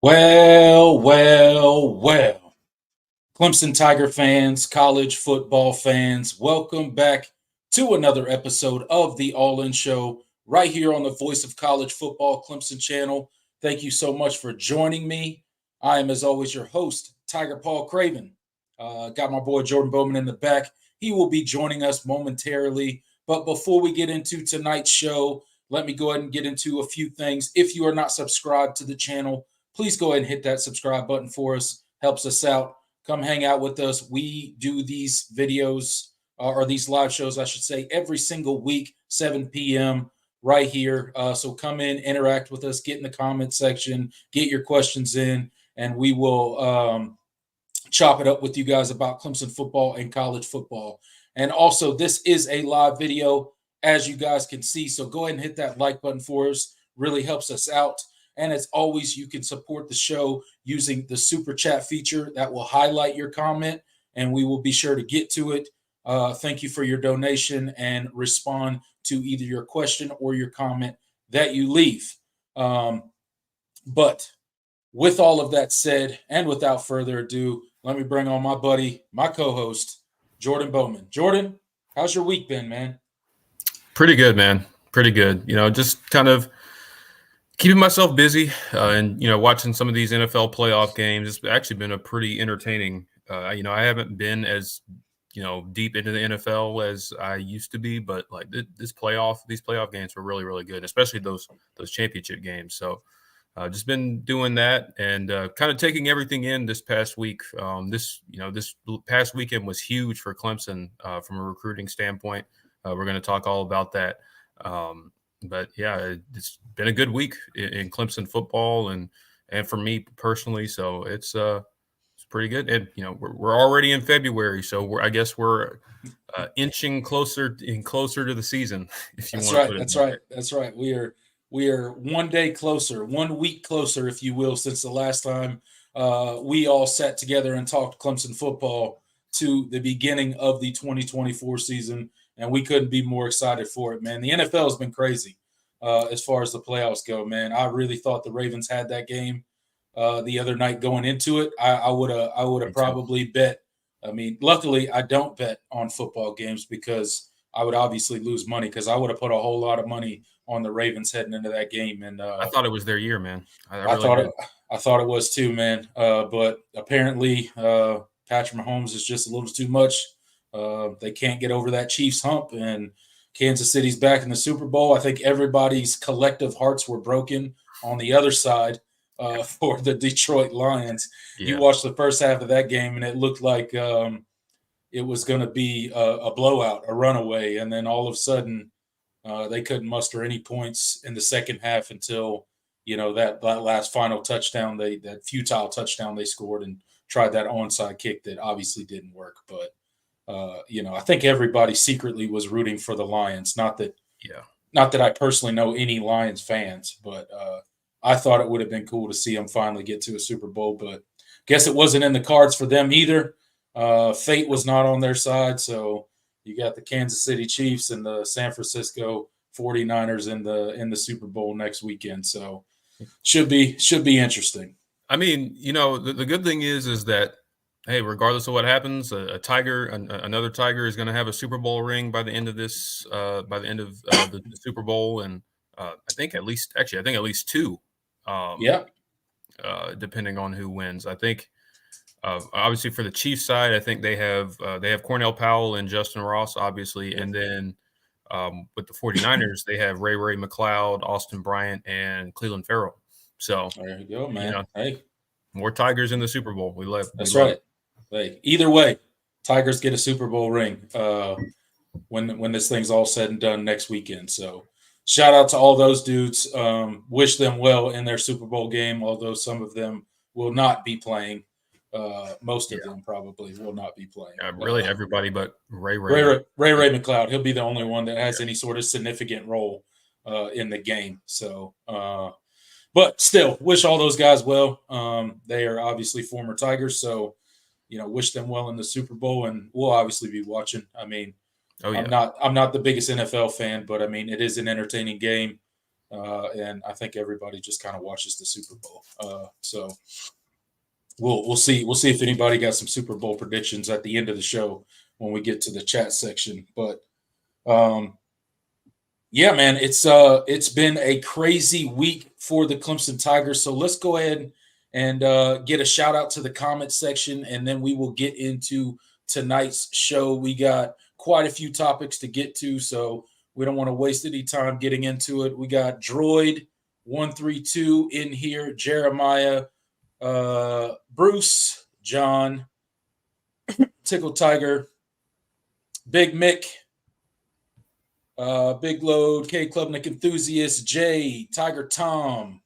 Well. Clemson Tiger fans, college football fans, welcome back to another episode of the All In Show right here on the Voice of College Football Clemson channel. Thank you so much for joining me. I am, as always, your host, Tiger Paul Craven. Got my boy Jordan Bowman in the back. He will be joining us momentarily. But before we get into tonight's show, let me go ahead and get into a few things. If you are not subscribed to the channel, please go ahead and hit that subscribe button for us. Helps us out. Come hang out with us. We do these videos or these live shows, I should say, every single week, 7 p.m. right here. So come in, interact with us, get in the comment section, get your questions in, and we will chop it up with you guys about Clemson football and college football. And also, this is a live video, as you guys can see. So go ahead and hit that like button for us. Really helps us out. And as always, you can support the show using the super chat feature that will highlight your comment, and we will be sure to get to it. Thank you for your donation and respond to either your question or your comment that you leave. But with all of that said, and without further ado, let me bring on my buddy, my co-host, Jordan Bowman. Jordan, how's your week been, man? Pretty good, man. Pretty good. Just kind of keeping myself busy and, watching some of these NFL playoff games. It's actually been a pretty entertaining. I haven't been as, deep into the NFL as I used to be, but like these playoff games were really, really good, especially those championship games. So just been doing that and kind of taking everything in this past week. This past weekend was huge for Clemson from a recruiting standpoint. We're going to talk all about that. But yeah, it's been a good week in Clemson football and for me personally. So it's pretty good. And we're already in February, so I guess we're inching closer and closer to the season. If you want to put it That's right. We are 1 day closer, 1 week closer, if you will, since the last time we all sat together and talked Clemson football to the beginning of the 2024 season. And we couldn't be more excited for it, man. The NFL has been crazy as far as the playoffs go, man. I really thought the Ravens had that game the other night going into it. I would have probably bet. I mean, luckily I don't bet on football games because I would obviously lose money because I would have put a whole lot of money on the Ravens heading into that game. And I thought it was their year, man. I thought it was too, man. But apparently Patrick Mahomes is just a little too much. They can't get over that Chiefs hump, and Kansas City's back in the Super Bowl. I think everybody's collective hearts were broken on the other side for the Detroit Lions. Yeah. You watched the first half of that game, and it looked like it was going to be a blowout, a runaway, and then all of a sudden they couldn't muster any points in the second half until that last final touchdown, that futile touchdown they scored and tried that onside kick that obviously didn't work, but. I think everybody secretly was rooting for the Lions. Not that I personally know any Lions fans, but I thought it would have been cool to see them finally get to a Super Bowl. But guess it wasn't in the cards for them either. Fate was not on their side, so you got the Kansas City Chiefs and the San Francisco 49ers in the Super Bowl next weekend. So should be interesting. I mean, the good thing is that. Hey, regardless of what happens, another Tiger is going to have a Super Bowl ring by the end of the Super Bowl, and I think at least two. Depending on who wins, I think. Obviously, for the Chiefs side, I think they have Cornell Powell and Justin Ross, obviously, and then with the 49ers, they have Ray McCloud, Austin Bryant, and Cleveland Farrell. So there you go, man. Hey, more Tigers in the Super Bowl. We love. That's right. Hey, either way, Tigers get a Super Bowl ring when this thing's all said and done next weekend. So shout out to all those dudes. Wish them well in their Super Bowl game, although some of them will not be playing. Most of them probably will not be playing. Really everybody but Ray McCloud. He'll be the only one that has any sort of significant role in the game. So but still, wish all those guys well. They are obviously former Tigers, so wish them well in the Super Bowl, and we'll obviously be watching. I mean, I'm not the biggest NFL fan, but I mean, it is an entertaining game. and I think everybody just kind of watches the Super Bowl. So we'll see if anybody got some Super Bowl predictions at the end of the show when we get to the chat section. But yeah, man, it's been a crazy week for the Clemson Tigers. So let's go ahead and get a shout out to the comment section, and then we will get into tonight's show. We got quite a few topics to get to, so we don't want to waste any time getting into it. We got Droid 132 in here, Jeremiah, Bruce, John, Tickle Tiger, Big Mick, Big Load, K Klubnik Enthusiast, Jay, Tiger Tom,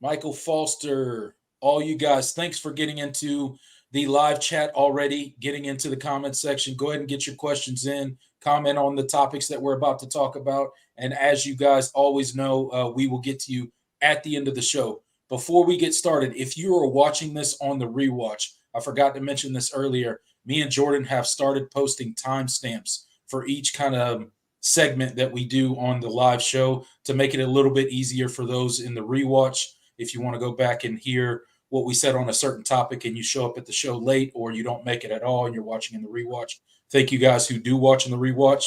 Michael Foster, all you guys, thanks for getting into the live chat already, getting into the comment section. Go ahead and get your questions in, comment on the topics that we're about to talk about. And as you guys always know, we will get to you at the end of the show. Before we get started, if you are watching this on the rewatch, I forgot to mention this earlier, me and Jordan have started posting timestamps for each kind of segment that we do on the live show to make it a little bit easier for those in the rewatch. If you want to go back and hear what we said on a certain topic and you show up at the show late or you don't make it at all and you're watching in the rewatch, thank you guys who do watch in the rewatch.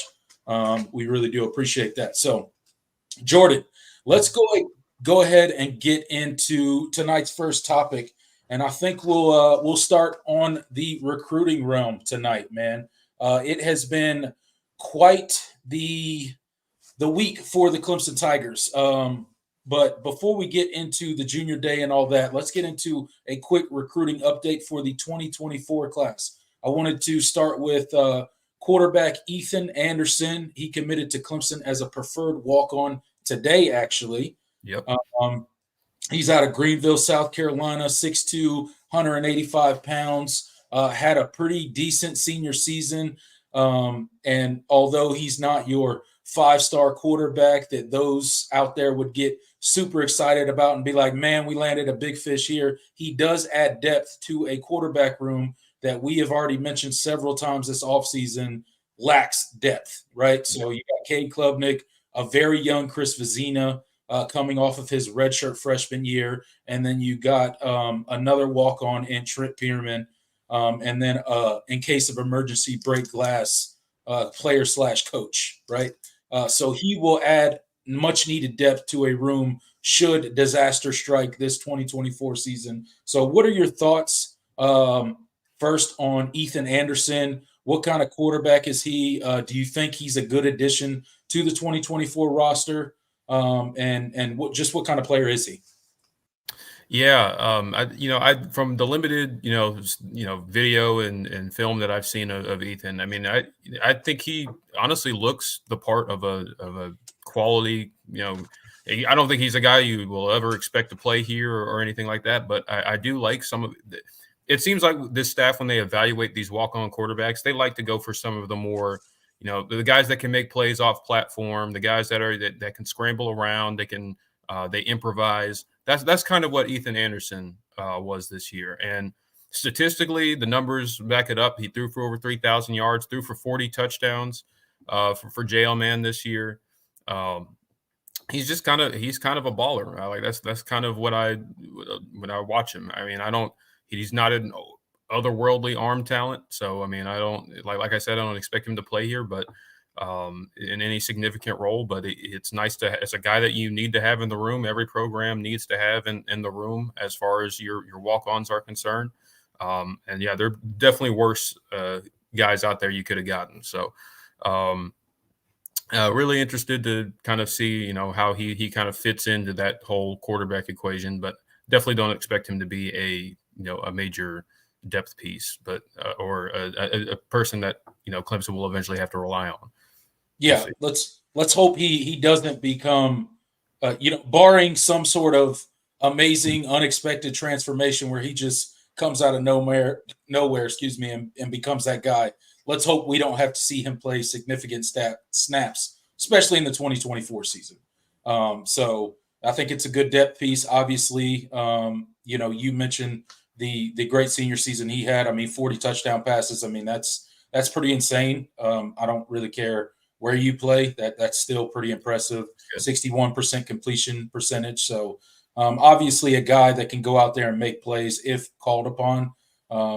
We really do appreciate that. So, Jordan, let's go ahead and get into tonight's first topic. And I think we'll start on the recruiting realm tonight, man. It has been quite the week for the Clemson Tigers. But before we get into the junior day and all that, let's get into a quick recruiting update for the 2024 class. I wanted to start with quarterback Ethan Anderson. He committed to Clemson as a preferred walk-on today, actually. Yep. He's out of Greenville, South Carolina, 6'2", 185 pounds, had a pretty decent senior season. And although he's not your five-star quarterback that those out there would get super excited about and be like, man, we landed a big fish here, he does add depth to a quarterback room that we have already mentioned several times this offseason lacks depth, right? So you got Cade Klubnik, a very young Chris Vizina, coming off of his redshirt freshman year. And then you got another walk-on in Trent Pierman. And then in case of emergency, break glass player/coach, right? So he will add much-needed depth to a room should disaster strike this 2024 season. So what are your thoughts first on Ethan Anderson? What kind of quarterback is he? Do you think he's a good addition to the 2024 roster? And what kind of player is he? Yeah, I from the limited, video and film that I've seen of Ethan, I mean, I think he honestly looks the part of a quality, I don't think he's a guy you will ever expect to play here or anything like that, but I do like some of it. Seems like this staff, when they evaluate these walk-on quarterbacks, they like to go for some of the more, the guys that can make plays off platform, the guys that can scramble around, they improvise. That's kind of what Ethan Anderson was this year. And statistically, the numbers back it up. He threw for over 3,000 yards, threw for 40 touchdowns for JL Man this year. He's kind of a baller. That's kind of when I watch him. I mean, he's not an otherworldly arm talent. So, I mean, I don't, like I said, I don't expect him to play here, but in any significant role, but it's nice it's a guy that you need to have in the room. Every program needs to have in the room as far as your walk-ons are concerned. And yeah, there are definitely worse guys out there you could have gotten. So really interested to kind of see, how he kind of fits into that whole quarterback equation, but definitely don't expect him to be a major depth piece, but or a person that, Clemson will eventually have to rely on. Yeah, let's hope he doesn't become, barring some sort of amazing, unexpected transformation where he just comes out of nowhere, and becomes that guy. Let's hope we don't have to see him play significant snaps, especially in the 2024 season. So I think it's a good depth piece. Obviously, you mentioned the great senior season he had. I mean, 40 touchdown passes. I mean, that's pretty insane. I don't really care where you play. That's still pretty impressive. 61% completion percentage. So obviously a guy that can go out there and make plays if called upon.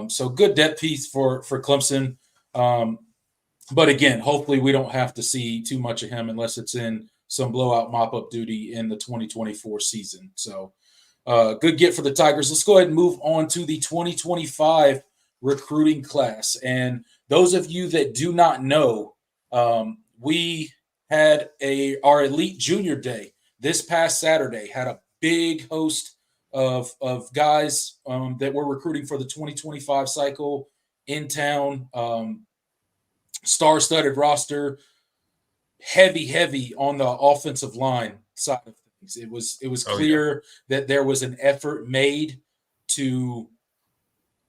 So good depth piece for Clemson. But again, hopefully we don't have to see too much of him unless it's in some blowout mop-up duty in the 2024 season. So good get for the Tigers. Let's go ahead and move on to the 2025 recruiting class. And those of you that do not know, we had our Elite Junior Day this past Saturday, had a big host of guys that were recruiting for the 2025 cycle in town. Star-studded roster, heavy on the offensive line side of things. It was clear that there was an effort made to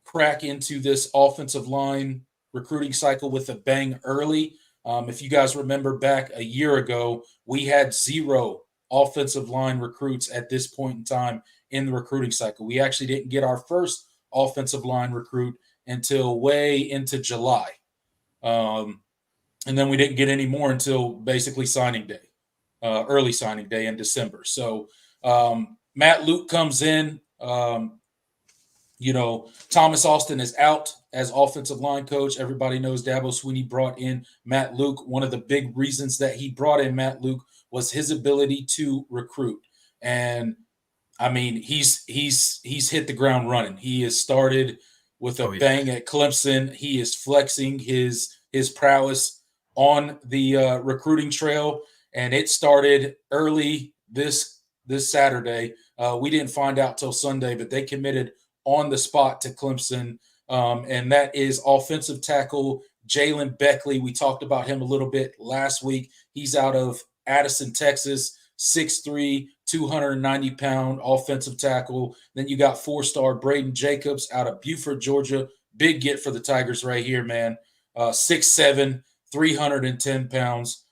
crack into this offensive line recruiting cycle with a bang early. If you guys remember back a year ago, we had 0 offensive line recruits at this point in time in the recruiting cycle. We actually didn't get our first offensive line recruit until way into July. And then we didn't get any more until basically signing day, early signing day in December. So Matt Luke comes in. Thomas Austin is out as offensive line coach. Everybody knows Dabo Swinney brought in Matt Luke. One of the big reasons that he brought in Matt Luke was his ability to recruit. And I mean, he's hit the ground running. He has started with a bang at Clemson. He is flexing his prowess on the recruiting trail, and it started early this Saturday. We didn't find out till Sunday, but they committed on the spot to Clemson, and that is offensive tackle Jalen Beckley. We talked about him a little bit last week. He's out of Addison, Texas, 6'3", 290-pound offensive tackle. Then you got 4-star Braden Jacobs out of Beaufort, Georgia. Big get for the Tigers right here, man. 6'7", 310 pounds.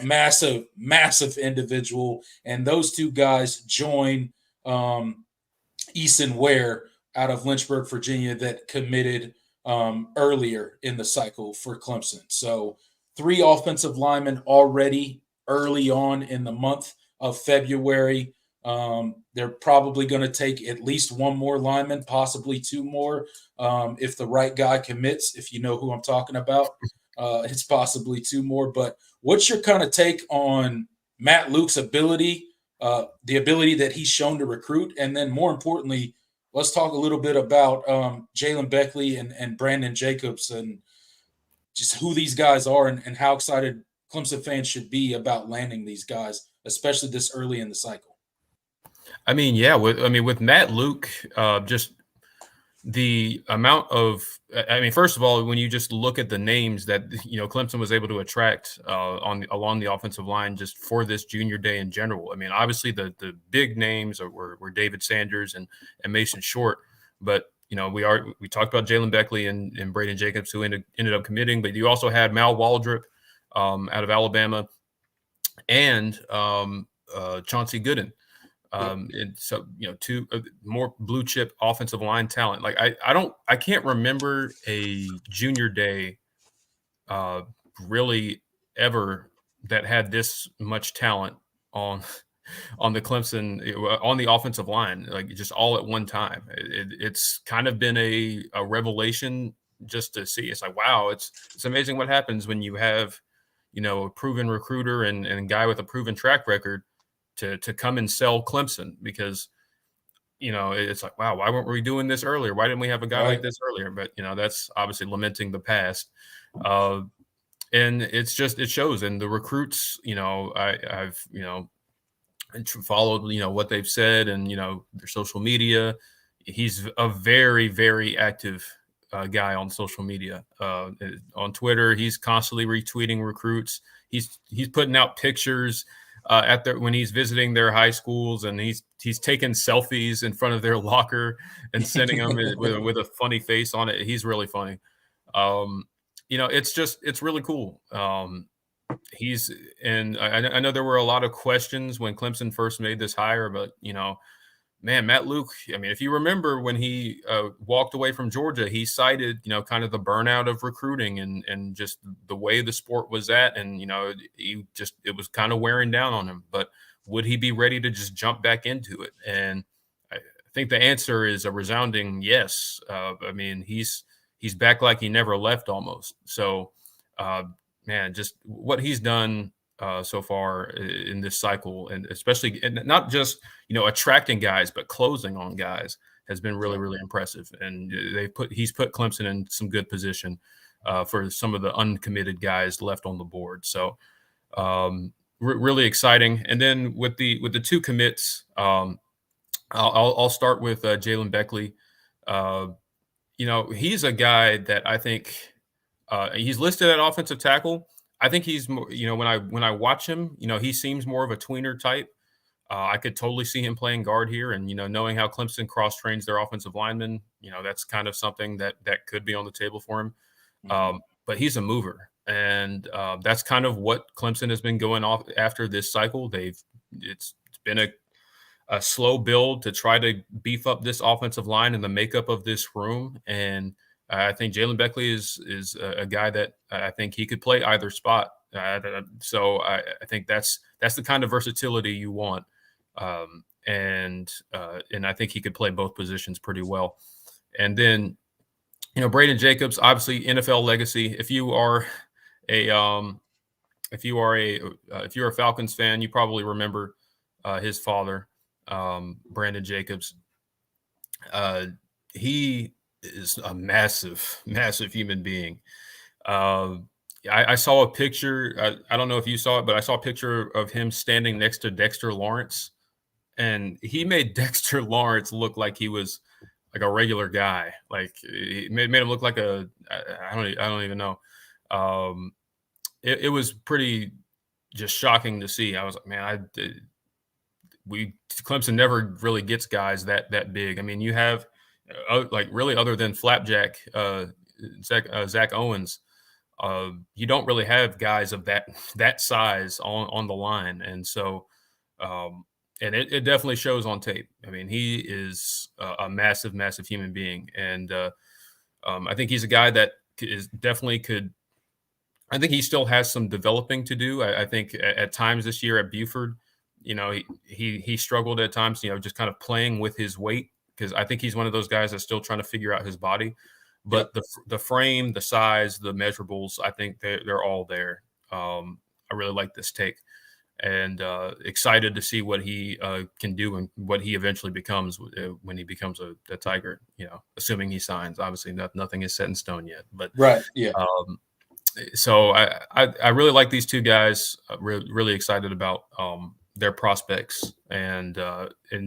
Massive individual. And those two guys join Eason Ware out of Lynchburg, Virginia, that committed earlier in the cycle for Clemson. So 3 offensive linemen already early on in the month of February. They're probably going to take at least 1 more lineman, possibly 2 more. If the right guy commits, if you know who I'm talking about, it's possibly 2 more. But what's your kind of take on Matt Luke's ability, the ability that he's shown to recruit? And then more importantly, let's talk a little bit about Jalen Beckley and Brandon Jacobs and just who these guys are and how excited Clemson fans should be about landing these guys, especially this early in the cycle. I mean, yeah, with Matt Luke, just the amount of, first of all, when you just look at the names that Clemson was able to attract along the offensive line just for this junior day in general. I mean, obviously the big names were David Sanders and Mason Short, but we talked about Jalen Beckley and Braden Jacobs, who ended up committing, but you also had Mal Waldrop out of Alabama and Chauncey Gooden. And so, 2 more blue chip offensive line talent. Like I can't remember a junior day really ever that had this much talent on the Clemson, on the offensive line, like just all at one time. It's kind of been a revelation just to see. It's like, wow, it's amazing what happens when you have, a proven recruiter and a guy with a proven track record to come and sell Clemson, because, it's like, wow, why weren't we doing this earlier? Why didn't we have a guy like this earlier? But, that's obviously lamenting the past. And it shows. And the recruits, I've followed, what they've said and, their social media. He's a very, very active guy on social media. On Twitter, he's constantly retweeting recruits. He's putting out pictures when he's visiting their high schools, and he's taking selfies in front of their locker and sending them with a funny face on it. He's really funny. It's really cool. I know there were a lot of questions when Clemson first made this hire, but man, Matt Luke, I mean, if you remember when he walked away from Georgia, he cited, kind of the burnout of recruiting and just the way the sport was at. And, it was kind of wearing down on him. But would he be ready to just jump back into it? And I think the answer is a resounding yes. I mean, he's back like he never left almost. So, man, just what he's done so far in this cycle, and especially and not just attracting guys, but closing on guys has been really, really impressive. And he's put Clemson in some good position for some of the uncommitted guys left on the board. So really exciting. And then with the two commits, I'll start with Jalen Beckley. He's a guy that I think he's listed at offensive tackle. I think he's more, when I watch him, he seems more of a tweener type. I could totally see him playing guard here, and knowing how Clemson cross trains their offensive linemen, that's kind of something that could be on the table for him. But he's a mover, and that's kind of what Clemson has been going off after this cycle. It's been a slow build to try to beef up this offensive line and the makeup of this room. And I think Jalen Beckley is a guy that I think he could play either spot. So I think that's the kind of versatility you want. And I think he could play both positions pretty well. And then, Braden Jacobs, obviously NFL legacy. If you are a Falcons fan, you probably remember his father, Brandon Jacobs. He is a massive, massive human being. I saw a picture. I don't know if you saw it, but I saw a picture of him standing next to Dexter Lawrence, and he made Dexter Lawrence look like he was like a regular guy. Like it made him look like I don't even know. It was pretty just shocking to see. I was like, man, Clemson never really gets guys that big. I mean, you have like really other than Flapjack, Zach Owens, you don't really have guys of that size on the line. And so, and it definitely shows on tape. I mean, he is a massive, massive human being. And I think he's a guy that definitely could. I think he still has some developing to do. I think at times this year at Buford, he struggled at times, just kind of playing with his weight, because I think he's one of those guys that's still trying to figure out his body. But the frame, the size, the measurables, I think they're all there. I really like this take, and excited to see what he can do and what he eventually becomes when he becomes a Tiger. Assuming he signs. Obviously, nothing is set in stone yet. But right, yeah. So I really like these two guys. Really excited about their prospects and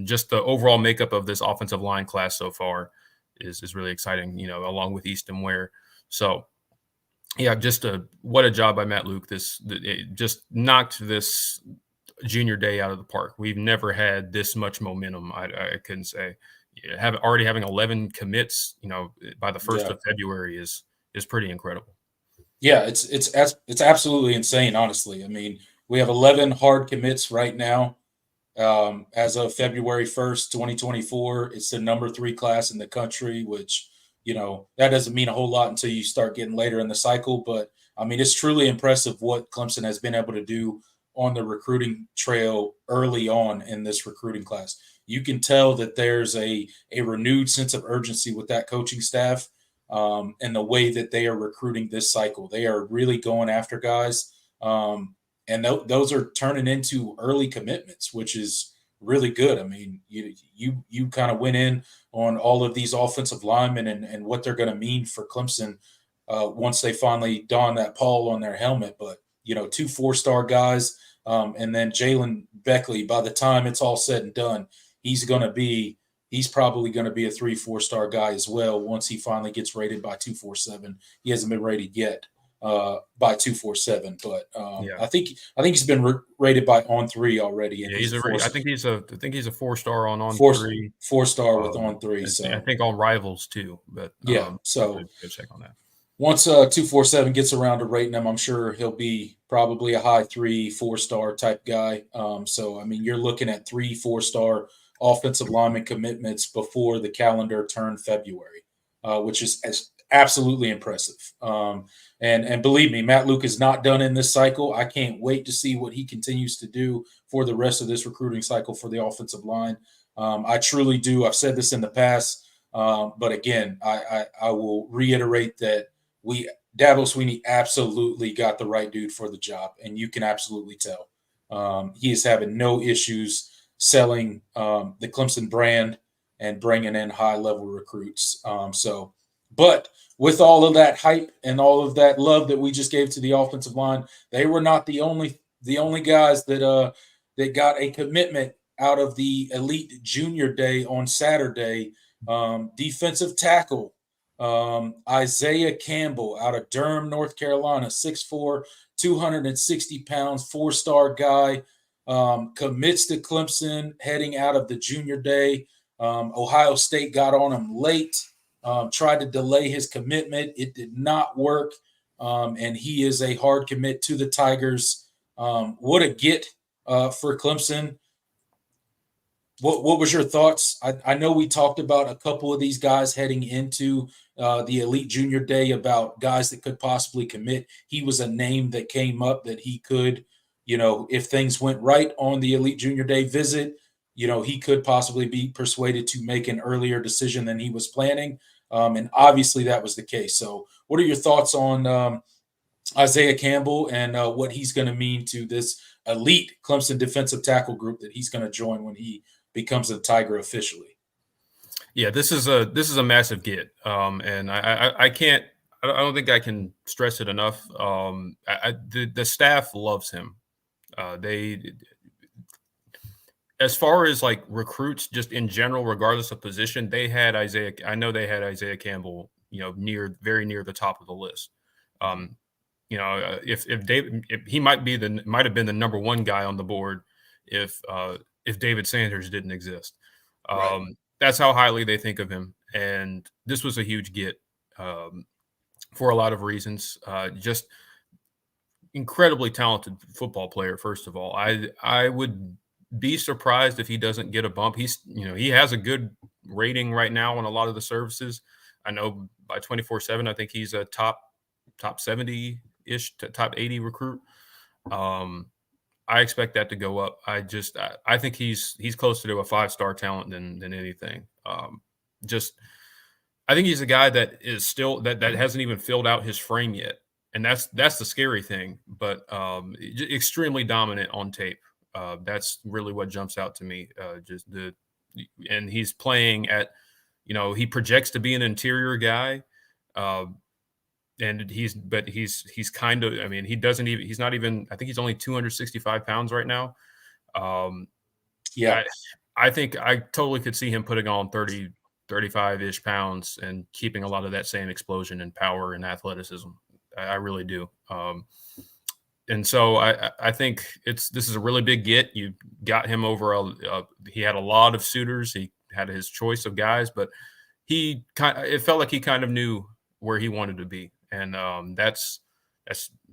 just the overall makeup of this offensive line class so far is really exciting. Along with Easton Ware. So yeah, just what a job by Matt Luke. It just knocked this junior day out of the park. We've never had this much momentum. I couldn't say. Already having 11 commits, by the 1st of February is pretty incredible. Yeah, it's absolutely insane, honestly. I mean, we have 11 hard commits right now. As of February 1st, 2024, it's the number 3 class in the country, which, that doesn't mean a whole lot until you start getting later in the cycle. But, I mean, it's truly impressive what Clemson has been able to do on the recruiting trail early on in this recruiting class. You can tell that there's a renewed sense of urgency with that coaching staff. And the way that they are recruiting this cycle. They are really going after guys. And those are turning into early commitments, which is really good. I mean, you kind of went in on all of these offensive linemen and what they're going to mean for Clemson once they finally don that pall on their helmet. But, 2 4-star guys, and then Jalen Beckley, by the time it's all said and done, he's probably going to be a 3-4-star guy as well once he finally gets rated by 247. He hasn't been rated yet by 247, but I think he's been rated by On3 already. And I think he's a 4-star on On3. 4-star with On3. So I think on Rivals too. But so go check on that. Once 247 gets around to rating him, I'm sure he'll be probably a high 3-4-star type guy. So I mean, you're looking at 3-4-star offensive lineman commitments before the calendar turned February, which is absolutely impressive. And believe me, Matt Luke is not done in this cycle. I can't wait to see what he continues to do for the rest of this recruiting cycle for the offensive line. I truly do. I've said this in the past, but again, I will reiterate that Dabo Swinney absolutely got the right dude for the job, and you can absolutely tell. He is having no issues selling the Clemson brand and bringing in high-level recruits. But with all of that hype and all of that love that we just gave to the offensive line, they were not the only guys that got a commitment out of the Elite Junior Day on Saturday. Defensive tackle Isaiah Campbell out of Durham, North Carolina, 6'4", 260 pounds, 4-star guy, commits to Clemson heading out of the Junior Day. Ohio State got on him late. Tried to delay his commitment. It did not work, and he is a hard commit to the Tigers. What a get for Clemson. What was your thoughts? I know we talked about a couple of these guys heading into the Elite Junior Day about guys that could possibly commit. He was a name that came up that he could, if things went right on the Elite Junior Day visit, he could possibly be persuaded to make an earlier decision than he was planning. And obviously that was the case. So what are your thoughts on Isaiah Campbell and what he's going to mean to this elite Clemson defensive tackle group that he's going to join when he becomes a Tiger officially? Yeah, this is a massive get. And I don't think I can stress it enough. The staff loves him. As far as like recruits, just in general, regardless of position, they had Isaiah. I know they had Isaiah Campbell, very near the top of the list. If he might have been the number one guy on the board if David Sanders didn't exist. Right. That's how highly they think of him, and this was a huge get for a lot of reasons. Just incredibly talented football player. First of all, I would be surprised if he doesn't get a bump. He has a good rating right now on a lot of the services. I know by 24/7, I think he's a top 70-ish, top 80 recruit. I expect that to go up. I think he's closer to a 5-star talent than anything. I think he's a guy that is still that hasn't even filled out his frame yet, and that's the scary thing. But extremely dominant on tape. That's really what jumps out to me. And he's playing at, he projects to be an interior guy. And he's kind of, he's not even, I think he's only 265 pounds right now. Yeah. I think I totally could see him putting on 30, 35-ish pounds and keeping a lot of that same explosion and power and athleticism. I really do. And so I think this is a really big get. You got him over he had a lot of suitors. He had his choice of guys, but it felt like he kind of knew where he wanted to be. And that's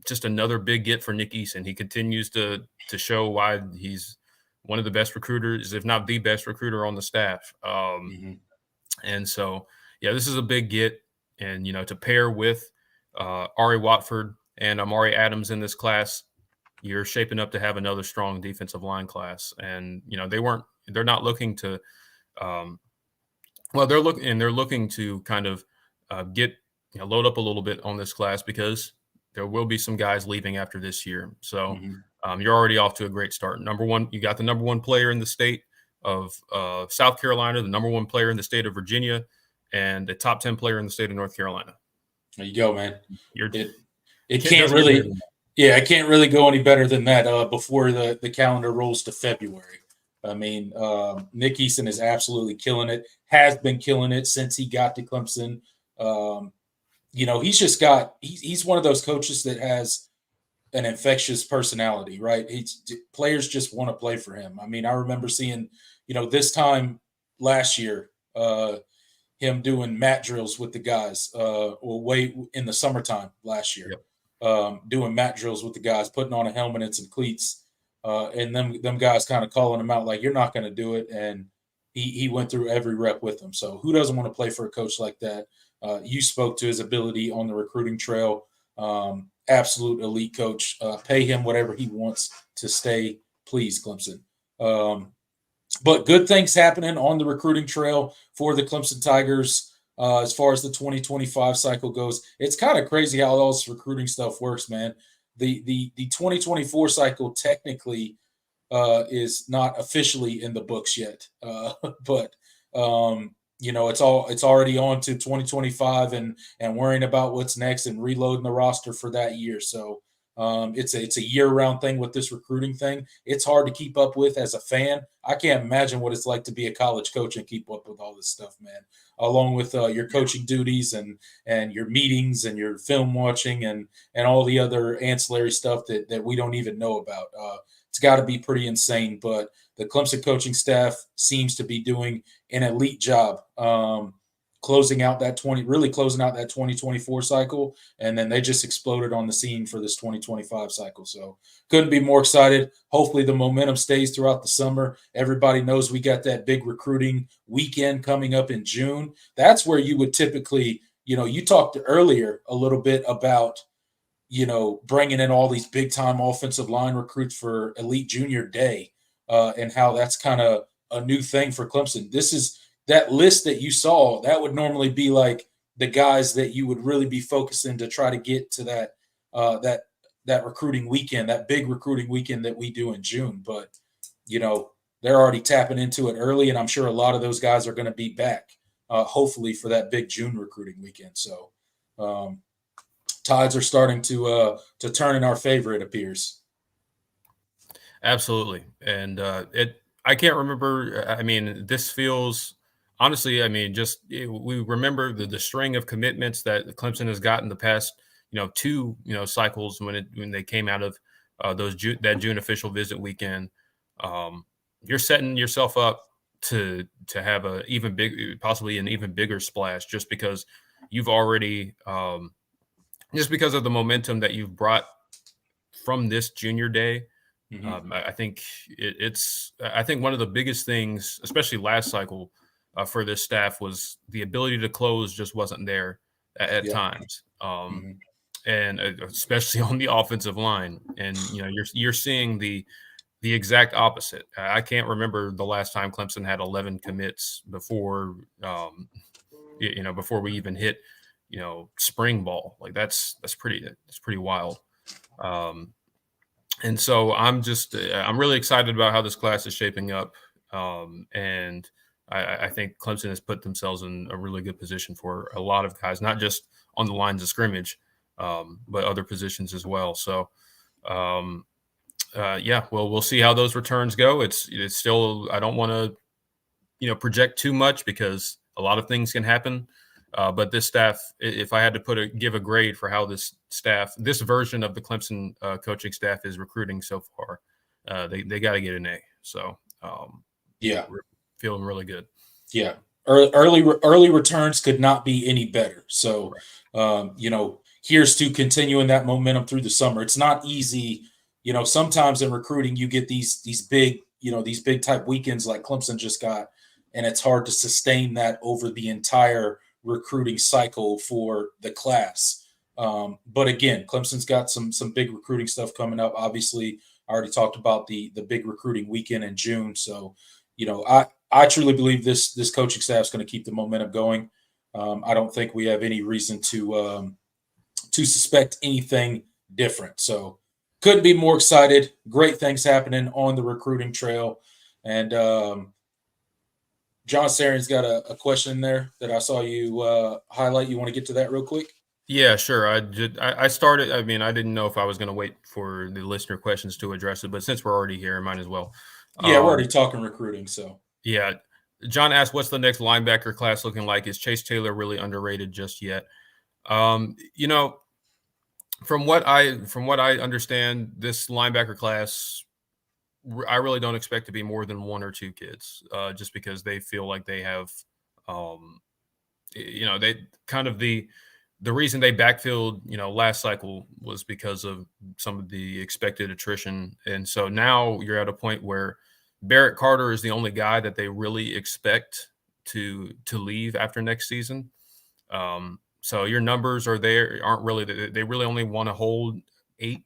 just another big get for Nick Eason. He continues to show why he's one of the best recruiters, if not the best recruiter on the staff. And so, yeah, this is a big get. And, to pair with Ari Watford and Amari Adams in this class, you're shaping up to have another strong defensive line class. And, they're not looking to they're looking to kind of get, load up a little bit on this class because there will be some guys leaving after this year. So you're already off to a great start. You got the number one player in the state of South Carolina, the number one player in the state of Virginia, and the top 10 player in the state of North Carolina. There you go, man. It can't really go any better than that before the calendar rolls to February. Nick Eason is absolutely killing it, has been killing it since he got to Clemson. He's one of those coaches that has an infectious personality, right? Players just want to play for him. I remember seeing, this time last year, him doing mat drills with the guys, way in the summertime last year, doing mat drills with the guys, putting on a helmet and some cleats, and them guys kind of calling him out like, you're not going to do it. And he went through every rep with them. So who doesn't want to play for a coach like that? You spoke to his ability on the recruiting trail. Absolute elite coach. Pay him whatever he wants to stay, please, Clemson. But good things happening on the recruiting trail for the Clemson Tigers as far as the 2025 cycle goes. It's kind of crazy how all this recruiting stuff works, man. The 2024 cycle technically is not officially in the books yet, but it's already on to 2025 and worrying about what's next and reloading the roster for that year. So it's a year-round thing with this recruiting thing. It's hard to keep up with as a fan. I can't imagine what it's like to be a college coach and keep up with all this stuff, man. Along with your coaching duties and your meetings and your film watching and all the other ancillary stuff that we don't even know about. It's got to be pretty insane. But the Clemson coaching staff seems to be doing an elite job closing out that 2024 cycle, and then they just exploded on the scene for this 2025 cycle. So couldn't be more excited. Hopefully the momentum stays throughout the summer. Everybody knows we got that big recruiting weekend coming up in June. That's where you would typically, you talked earlier a little bit about, bringing in all these big time offensive line recruits for Elite Junior Day and how that's kind of a new thing for Clemson. This is that list that you saw. That would normally be like the guys that you would really be focusing to try to get to that recruiting weekend, that big recruiting weekend that we do in June. But, they're already tapping into it early, and I'm sure a lot of those guys are going to be back, hopefully, for that big June recruiting weekend. So tides are starting to turn in our favor, it appears. Absolutely. And I can't remember. I mean, this feels honestly, we remember the string of commitments that Clemson has gotten the past, two, cycles when they came out of that June official visit weekend. You're setting yourself up to have possibly an even bigger splash, just because you've already, just because of the momentum that you've brought from this junior day. Mm-hmm. I think I think one of the biggest things, especially last cycle, for this staff was the ability to close just wasn't there at times, and especially on the offensive line. And you're seeing the exact opposite. I can't remember the last time Clemson had 11 commits before before we even hit spring ball. Like that's pretty wild. And so I'm really excited about how this class is shaping up. And I think Clemson has put themselves in a really good position for a lot of guys, not just on the lines of scrimmage, but other positions as well. So, we'll see how those returns go. It's still, I don't want to, project too much because a lot of things can happen. But this staff, if I had to give a grade for how this version of the Clemson coaching staff is recruiting so far, they got to get an A. So, we're feeling really good. Yeah. Early returns could not be any better. So, here's to continuing that momentum through the summer. It's not easy. Sometimes in recruiting, you get these big type weekends like Clemson just got, and it's hard to sustain that over the entire recruiting cycle for the class. But again, Clemson's got some big recruiting stuff coming up. Obviously, I already talked about the big recruiting weekend in June. So, I truly believe this coaching staff is going to keep the momentum going. I don't think we have any reason to suspect anything different. So couldn't be more excited. Great things happening on the recruiting trail. And John Sarin's got a question there that I saw you highlight. You want to get to that real quick? Yeah, sure. I started. I mean, I didn't know if I was going to wait for the listener questions to address it, but since we're already here, I might as well. Yeah, we're already talking recruiting. So yeah, John asked, "What's the next linebacker class looking like? Is Chase Taylor really underrated just yet?" From what I understand, this linebacker class, I really don't expect to be more than one or two kids, just because they feel like they have, they kind of the reason they backfilled, last cycle was because of some of the expected attrition. And so now you're at a point where Barrett Carter is the only guy that they really expect to leave after next season. So your numbers aren't really, they really only want to hold 8.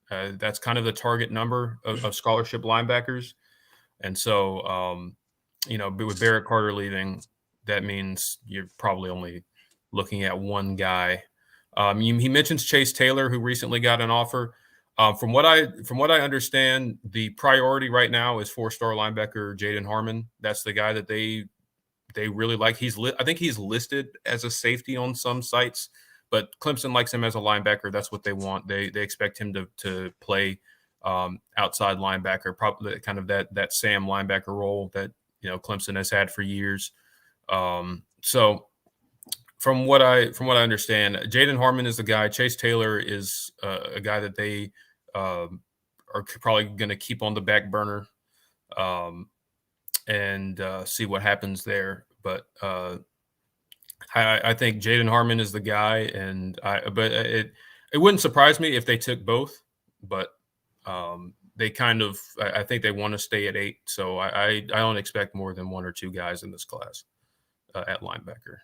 That's kind of the target number of scholarship linebackers. And so, but with Barrett Carter leaving, that means you're probably only looking at one guy. He mentions Chase Taylor, who recently got an offer. From what I understand, the priority right now is 4-star linebacker Jaden Harmon. That's the guy that they really like. I think he's listed as a safety on some sites, but Clemson likes him as a linebacker. That's what they want. They expect him to play outside linebacker, probably kind of that Sam linebacker role that Clemson has had for years. So from what I understand, Jaden Harmon is the guy. Chase Taylor is a guy that they are probably going to keep on the back burner and see what happens there. But I think Jaden Harmon is the guy, but it wouldn't surprise me if they took both. But they I think they want to stay at 8. So I don't expect more than 1 or 2 guys in this class at linebacker.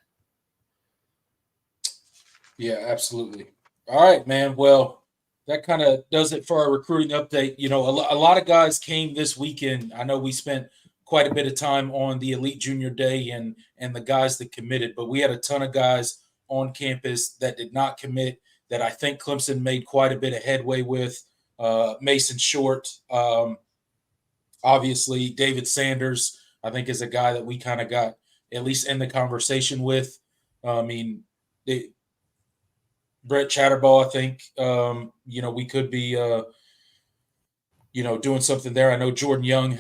Yeah, absolutely. All right, man. Well, that kind of does it for our recruiting update. A lot of guys came this weekend. I know we spent quite a bit of time on the Elite Junior Day and the guys that committed, but we had a ton of guys on campus that did not commit that I think Clemson made quite a bit of headway with. Mason Short, obviously David Sanders, I think is a guy that we kind of got at least in the conversation with. Brett Chatterball, I think, we could be, doing something there. I know Jordan Young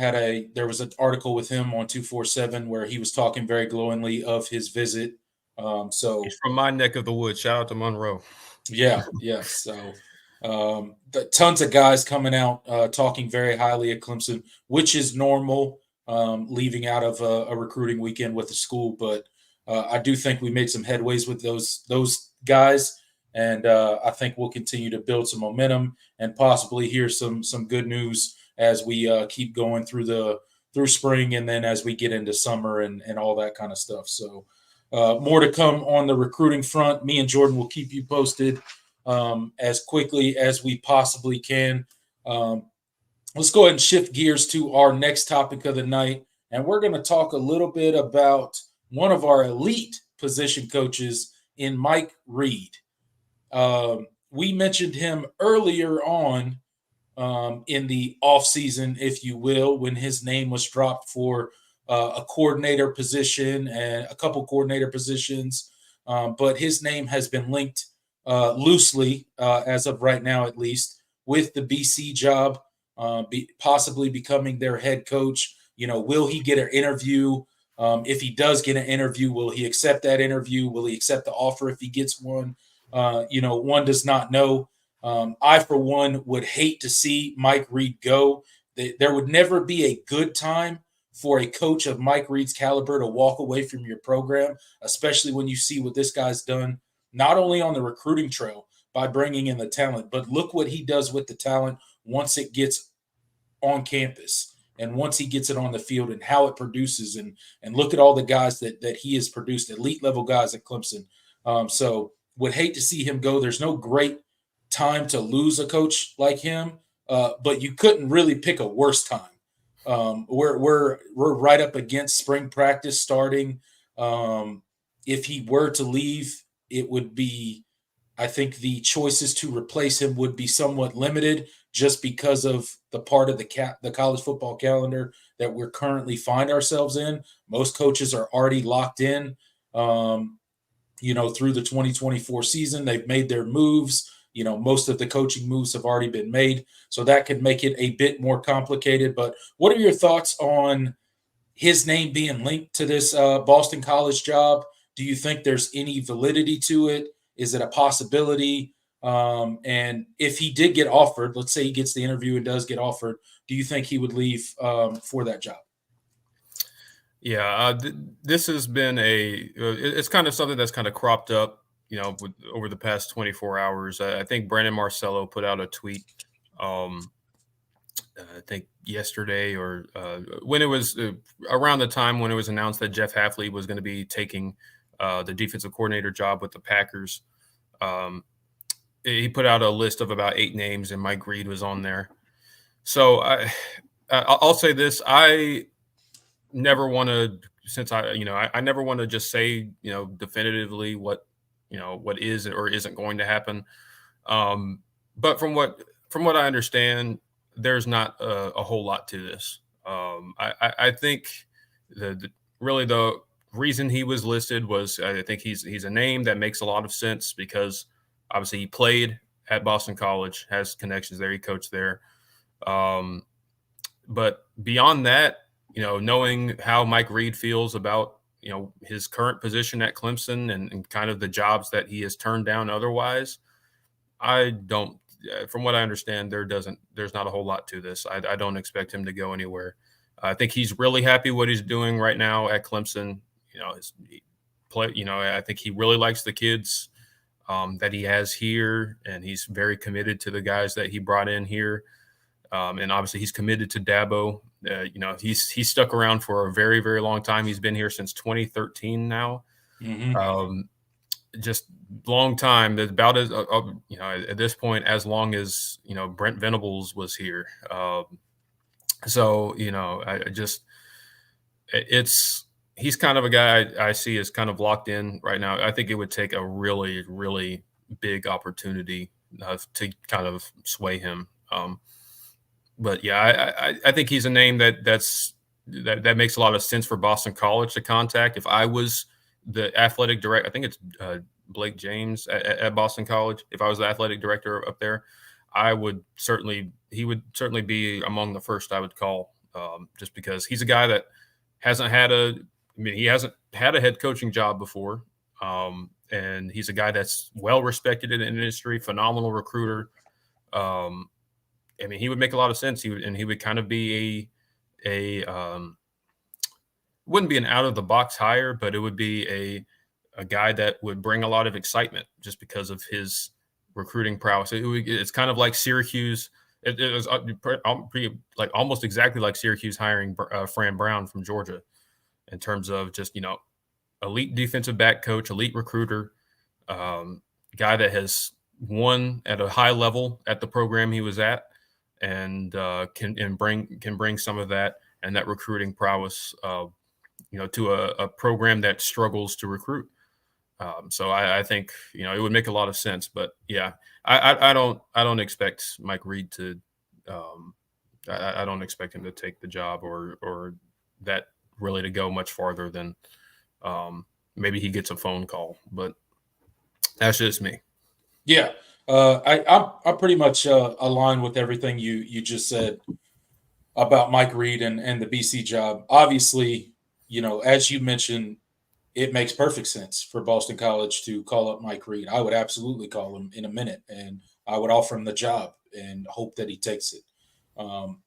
there was an article with him on 247 where he was talking very glowingly of his visit. So he's from my neck of the woods. Shout out to Monroe. Yeah. So tons of guys coming out talking very highly of Clemson, which is normal, leaving out of a recruiting weekend with the school. But I do think we made some headways with those guys. And I think we'll continue to build some momentum and possibly hear some good news as we keep going through spring and then as we get into summer and all that kind of stuff. So more to come on the recruiting front. Me and Jordan will keep you posted as quickly as we possibly can. Let's go ahead and shift gears to our next topic of the night. And we're going to talk a little bit about one of our elite position coaches in Mike Reed. We mentioned him earlier on in the offseason, if you will, when his name was dropped for a coordinator position and a couple coordinator positions. But his name has been linked loosely, as of right now at least, with the BC job, possibly becoming their head coach. Will he get an interview? If he does get an interview, will he accept that interview? Will he accept the offer if he gets one? One does not know. I, for one, would hate to see Mike Reed go. There would never be a good time for a coach of Mike Reed's caliber to walk away from your program, especially when you see what this guy's done, not only on the recruiting trail by bringing in the talent, but look what he does with the talent once it gets on campus and once he gets it on the field and how it produces. And look at all the guys that he has produced, elite level guys at Clemson. So would hate to see him go. There's no great time to lose a coach like him, but you couldn't really pick a worse time. We're right up against spring practice starting. If he were to leave, it would be, I think the choices to replace him would be somewhat limited just because of the part of the college football calendar that we're currently find ourselves in. Most coaches are already locked in, through the 2024 season. They've made their moves. Most of the coaching moves have already been made. So that could make it a bit more complicated. But what are your thoughts on his name being linked to this Boston College job? Do you think there's any validity to it? Is it a possibility? And if he did get offered, let's say he gets the interview and does get offered, do you think he would leave for that job? Yeah, this has been it's kind of something that's kind of cropped up, over the past 24 hours. I think Brandon Marcello put out a tweet I think yesterday or when it was around the time when it was announced that Jeff Hafley was going to be taking the defensive coordinator job with the Packers. Um, he put out a list of about 8 names, and Mike Reed was on there. So I'll say this: I never want to, since I never want to just say definitively what is or isn't going to happen. Um, but from what I understand, there's not a whole lot to this. I think the really the reason he was listed was I think he's a name that makes a lot of sense because obviously he played at Boston College, has connections there, he coached there. Um, but beyond that, knowing how Mike Reed feels about his current position at Clemson and kind of the jobs that he has turned down otherwise, I don't. From what I understand, there's not a whole lot to this. I don't expect him to go anywhere. I think he's really happy what he's doing right now at Clemson. I think he really likes the kids that he has here, and he's very committed to the guys that he brought in here. And obviously, he's committed to Dabo. He's stuck around for a very, very long time. He's been here since 2013 now. Mm-hmm. Just long time. About as at this point, as long as Brent Venables was here. So I just he's kind of a guy I see as kind of locked in right now. I think it would take a really, really big opportunity to kind of sway him. But yeah, I think he's a name that makes a lot of sense for Boston College to contact. If I was the athletic director, I think it's Blake James at Boston College. If I was the athletic director up there, he would certainly be among the first I would call, just because he's a guy that he hasn't had a head coaching job before. And he's a guy that's well respected in the industry, phenomenal recruiter. He would make a lot of sense. He would kind of be wouldn't be an out of the box hire, but it would be a guy that would bring a lot of excitement just because of his recruiting prowess. It's kind of like Syracuse. It was pretty like almost exactly like Syracuse hiring Fran Brown from Georgia in terms of just elite defensive back coach, elite recruiter, guy that has won at a high level at the program he was at, and can bring some of that and that recruiting prowess, to a program that struggles to recruit. So I think it would make a lot of sense. But yeah, I don't expect Mike Reed to. I don't expect him to take the job or that really to go much farther than maybe he gets a phone call. But that's just me. Yeah, I'm pretty much aligned with everything you just said about Mike Reed and the BC job. Obviously, as you mentioned, it makes perfect sense for Boston College to call up Mike Reed. I would absolutely call him in a minute, and I would offer him the job and hope that he takes it. Um,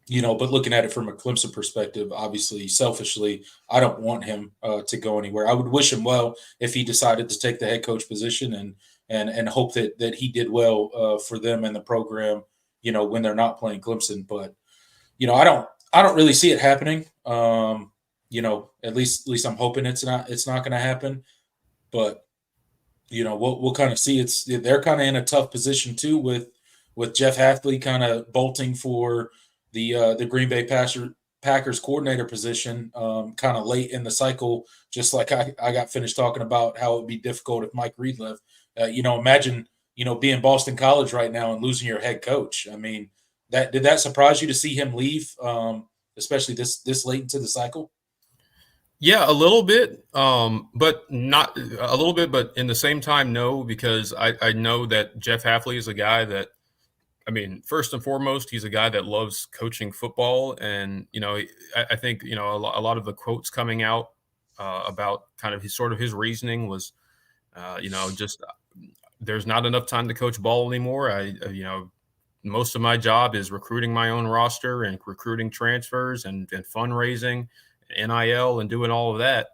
but looking at it from a Clemson perspective, obviously, selfishly, I don't want him to go anywhere. I would wish him well if he decided to take the head coach position and hope that he did well for them and the program. When they're not playing Clemson, but I don't really see it happening. At least I'm hoping it's not going to happen. But we'll kind of see. They're kind of in a tough position too with Jeff Hafley kind of bolting for the Green Bay Packers coordinator position kind of late in the cycle. Just like I got finished talking about how it would be difficult if Mike Reed left. Imagine being Boston College right now and losing your head coach. I mean, did that surprise you to see him leave, especially this late into the cycle? Yeah, a little bit, but not a little bit, but in the same time, no, because I know that Jeff Hafley is a guy that, first and foremost, he's a guy that loves coaching football. And, I think, a lot of the quotes coming out about kind of his reasoning was, just there's not enough time to coach ball anymore. Most of my job is recruiting my own roster and recruiting transfers and fundraising, NIL, and doing all of that.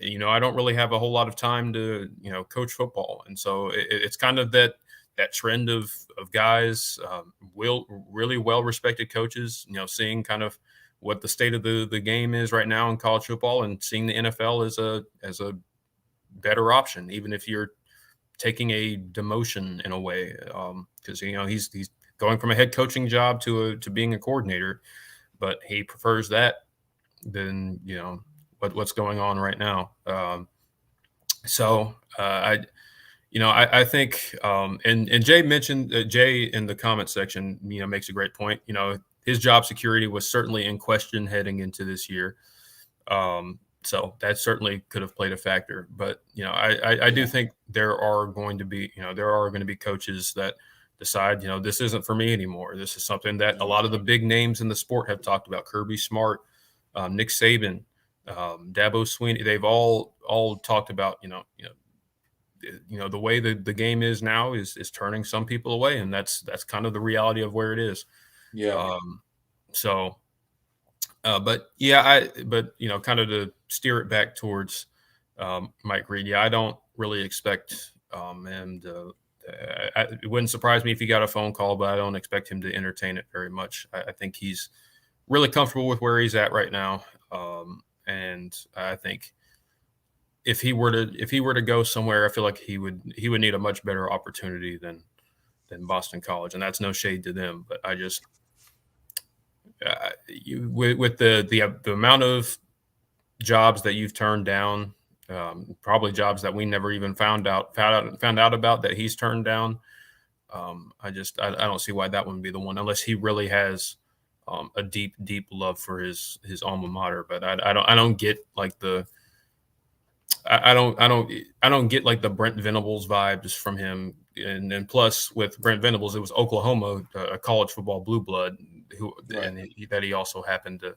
I don't really have a whole lot of time to, coach football. And so it's kind of that that trend of guys, really well respected coaches, seeing kind of what the state of the game is right now in college football, and seeing the NFL as a better option, even if you're taking a demotion in a way, because he's going from a head coaching job to being a coordinator, but he prefers that than what's going on right now. I think, and Jay mentioned, Jay in the comment section, makes a great point. His job security was certainly in question heading into this year. So that certainly could have played a factor. But, I do think there are going to be coaches that decide, this isn't for me anymore. This is something that a lot of the big names in the sport have talked about. Kirby Smart, Nick Saban, Dabo Swinney. They've all talked about, the way the game is now is turning some people away, and that's kind of the reality of where it is. Yeah. But kind of to steer it back towards Mike Reed. Yeah, I don't really expect him to. It wouldn't surprise me if he got a phone call, but I don't expect him to entertain it very much. I think he's really comfortable with where he's at right now, and I think if he were to go somewhere, I feel like he would need a much better opportunity than Boston College, and that's no shade to them, but I just with the amount of jobs that you've turned down, probably jobs that we never even found out about that he's turned down. I don't see why that wouldn't be the one, unless he really has a deep love for his alma mater. But I don't get like the I don't get like the Brent Venables vibes from him. And then plus with Brent Venables, it was Oklahoma, a college football blue blood that he also happened to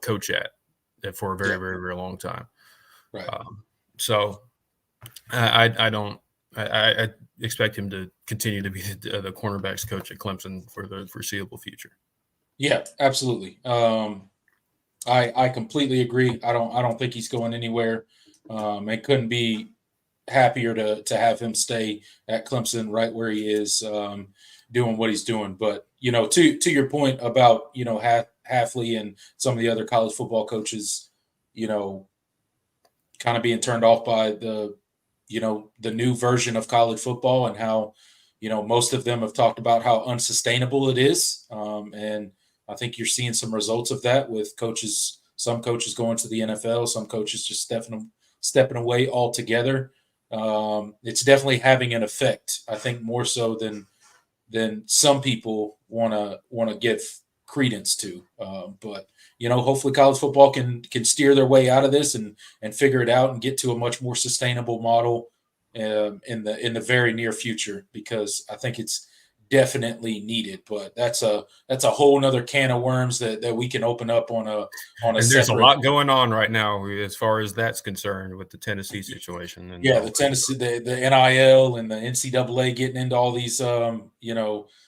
coach at for a very, very, very long time. Right. So I expect him to continue to be the cornerbacks coach at Clemson for the foreseeable future. Yeah, absolutely. I completely agree. I don't think he's going anywhere. I couldn't be happier to have him stay at Clemson right where he is, doing what he's doing. But to your point about Hafley and some of the other college football coaches, kind of being turned off by the new version of college football, and how most of them have talked about how unsustainable it is, and I think you're seeing some results of that with coaches. Some coaches going to the NFL, some coaches just stepping away altogether. It's definitely having an effect, I think, more so than some people want to give credence to. But hopefully college football can steer their way out of this and figure it out and get to a much more sustainable model in the very near future, because I think it's definitely needed. But that's a whole nother can of worms that we can open up on a and there's a lot going on right now as far as that's concerned with the Tennessee situation. And the Tennessee, the NIL and the NCAA getting into all these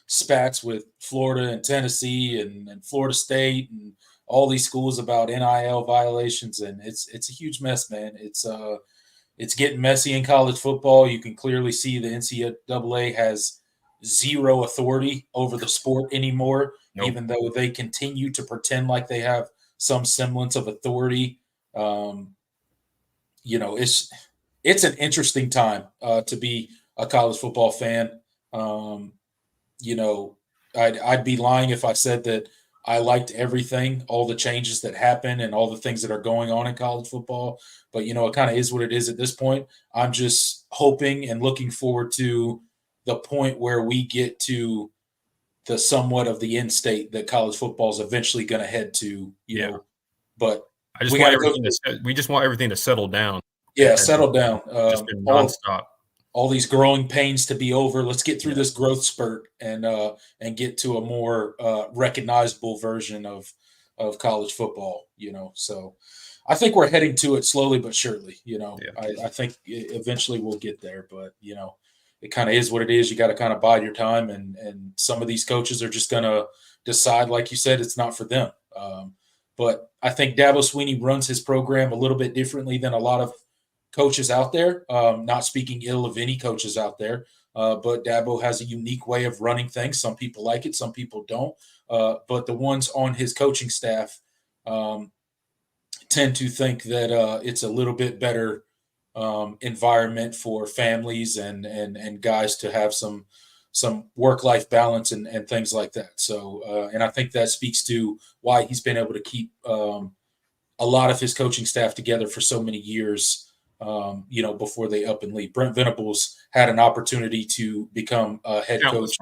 spats with Florida and Tennessee and Florida State and all these schools about NIL violations, and it's a huge mess, man. It's getting messy in college football. You can clearly see the NCAA has zero authority over the sport anymore, even though they continue to pretend like they have some semblance of authority. It's an interesting time to be a college football fan. I'd be lying if I said that I liked everything, all the changes that happen and all the things that are going on in college football. But, it kind of is what it is at this point. I'm just hoping and looking forward to the point where we get to the somewhat of the end state that college football is eventually going to head to, know. But we just want everything to settle down. Yeah, settle down. Just been nonstop. All these growing pains to be over. Let's get through this growth spurt and get to a more recognizable version of college football. So I think we're heading to it slowly but surely. I think eventually we'll get there, but it kind of is what it is. You got to kind of bide your time, and some of these coaches are just going to decide, like you said, it's not for them. But I think Dabo Swinney runs his program a little bit differently than a lot of coaches out there. Not speaking ill of any coaches out there, but Dabo has a unique way of running things. Some people like it, some people don't. But the ones on his coaching staff tend to think that it's a little bit better environment for families and guys to have some work-life balance and things like that. So, and I think that speaks to why he's been able to keep a lot of his coaching staff together for so many years, before they up and leave. Brent Venables had an opportunity to become a head coach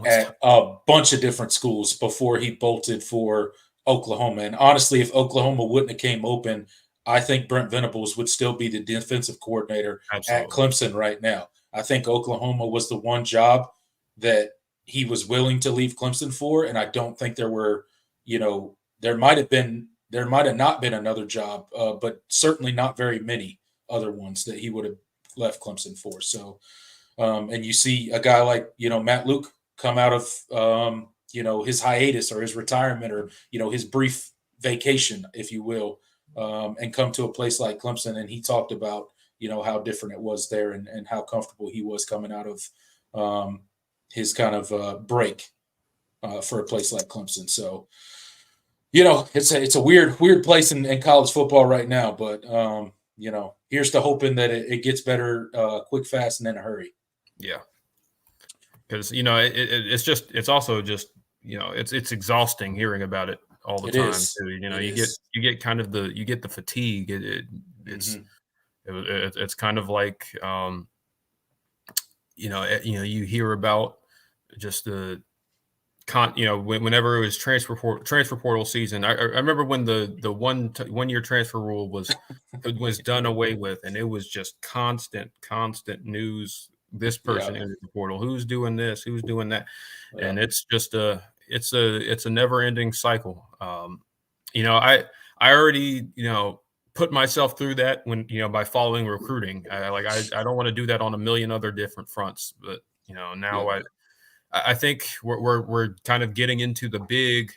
at a bunch of different schools before he bolted for Oklahoma. And honestly, if Oklahoma wouldn't have came open, I think Brent Venables would still be the defensive coordinator at Clemson right now. I think Oklahoma was the one job that he was willing to leave Clemson for, and I don't think there were, there might have not been another job, but certainly not very many other ones that he would have left Clemson for. So, and you see a guy like, Matt Luke come out of, his hiatus or his retirement or, his brief vacation, if you will, and come to a place like Clemson. And he talked about, how different it was there and how comfortable he was coming out of his kind of break for a place like Clemson. So, it's a weird place in college football right now, but here's to hoping that it gets better quick, fast, and in a hurry. Yeah. Because, it's also just, it's exhausting hearing about it all the time too. You get kind of the fatigue. It's kind of like, you hear about just the whenever it was transfer portal season. I remember when the 1 year transfer rule was done away with, and it was just constant news. This person entered the portal. Who's doing this? Who's doing that? Yeah. And it's just it's a never ending cycle. I already put myself through that when by following recruiting. I don't want to do that on a million other different fronts, but now I think we're kind of getting into the big,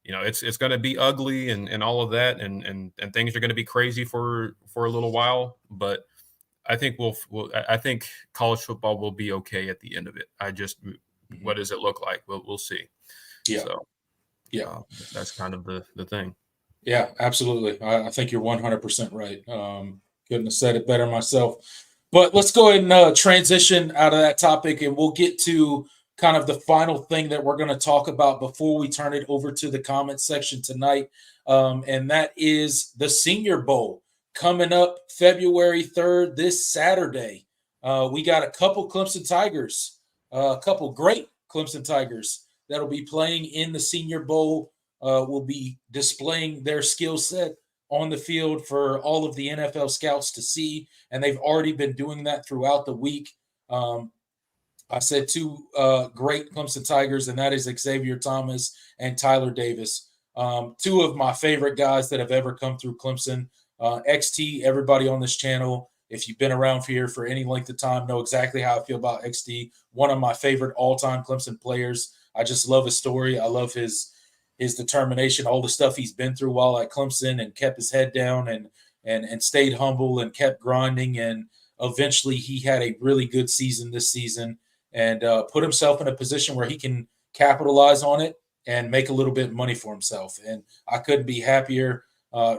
it's going to be ugly and all of that, and things are going to be crazy for a little while. But I think I think college football will be okay at the end of it. What does it look like? We'll see. Yeah. So, that's kind of the thing. Yeah, absolutely. I think you're 100% right. Couldn't have said it better myself. But let's go ahead and transition out of that topic, and we'll get to kind of the final thing that we're going to talk about before we turn it over to the comment section tonight. And that is the Senior Bowl coming up February 3rd, this Saturday. We got a couple Clemson Tigers, a couple great Clemson Tigers that'll be playing in the Senior Bowl. Will be displaying their skill set on the field for all of the NFL scouts to see, and they've already been doing that throughout the week. I said two great Clemson Tigers, and that is Xavier Thomas and Tyler Davis. Two of my favorite guys that have ever come through Clemson. XT, everybody on this channel, if you've been around here for any length of time, know exactly how I feel about XT. One of my favorite all-time Clemson players. I just love his story. I love his determination, all the stuff he's been through while at Clemson, and kept his head down and stayed humble and kept grinding. And eventually he had a really good season this season and put himself in a position where he can capitalize on it and make a little bit of money for himself. And I couldn't be happier.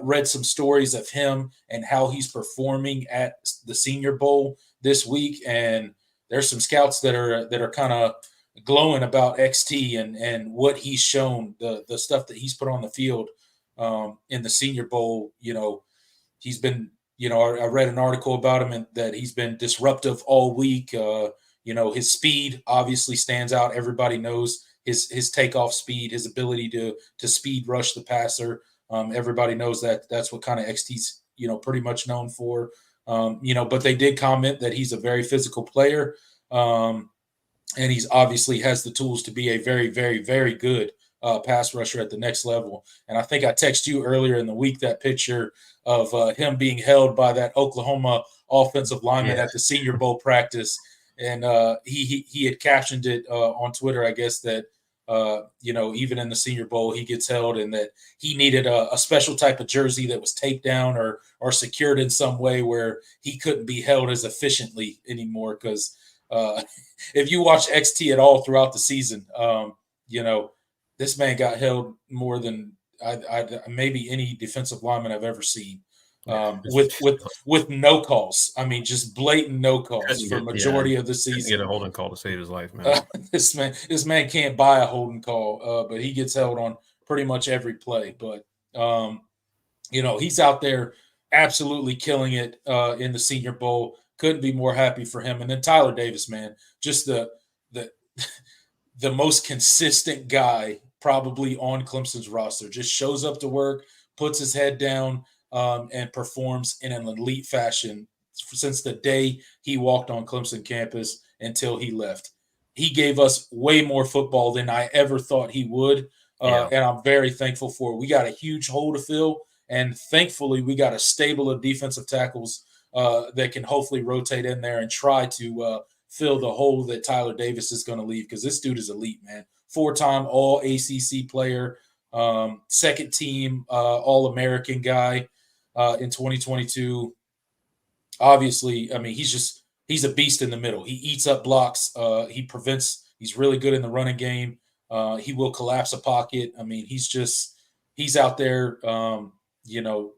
Read some stories of him and how he's performing at the Senior Bowl this week. And there's some scouts that are kind of glowing about XT and what he's shown, the stuff that he's put on the field in the Senior Bowl. He's been, I read an article about him and that he's been disruptive all week. His speed obviously stands out. Everybody knows his takeoff speed, his ability to speed rush the passer. Everybody knows that that's what kind of XT's, pretty much known for. But they did comment that he's a very physical player. And he's obviously has the tools to be a very, very, very good pass rusher at the next level. And I think I texted you earlier in the week that picture of him being held by that Oklahoma offensive lineman at the Senior Bowl practice. And he had captioned it on Twitter, I guess, that Even in the Senior Bowl, he gets held, and that he needed a special type of jersey that was taped down or secured in some way where he couldn't be held as efficiently anymore. Because if you watch XT at all throughout the season, this man got held more than maybe any defensive lineman I've ever seen. With no calls. I mean, just blatant no calls for majority of the season. Couldn't get a holding call to save his life, man. This man can't buy a holding call, but he gets held on pretty much every play. But he's out there absolutely killing it in the Senior Bowl. Couldn't be more happy for him. And then Tyler Davis, man, just the the most consistent guy probably on Clemson's roster. Just shows up to work, puts his head down, and performs in an elite fashion since the day he walked on Clemson campus until he left. He gave us way more football than I ever thought he would, and I'm very thankful for it. We got a huge hole to fill, and thankfully we got a stable of defensive tackles that can hopefully rotate in there and try to fill the hole that Tyler Davis is going to leave, because this dude is elite, man. 4-time All-ACC player, second team All-American guy in 2022. Obviously, I mean, he's a beast in the middle. He eats up blocks. He prevents. He's really good in the running game. He will collapse a pocket. I mean, he's out there,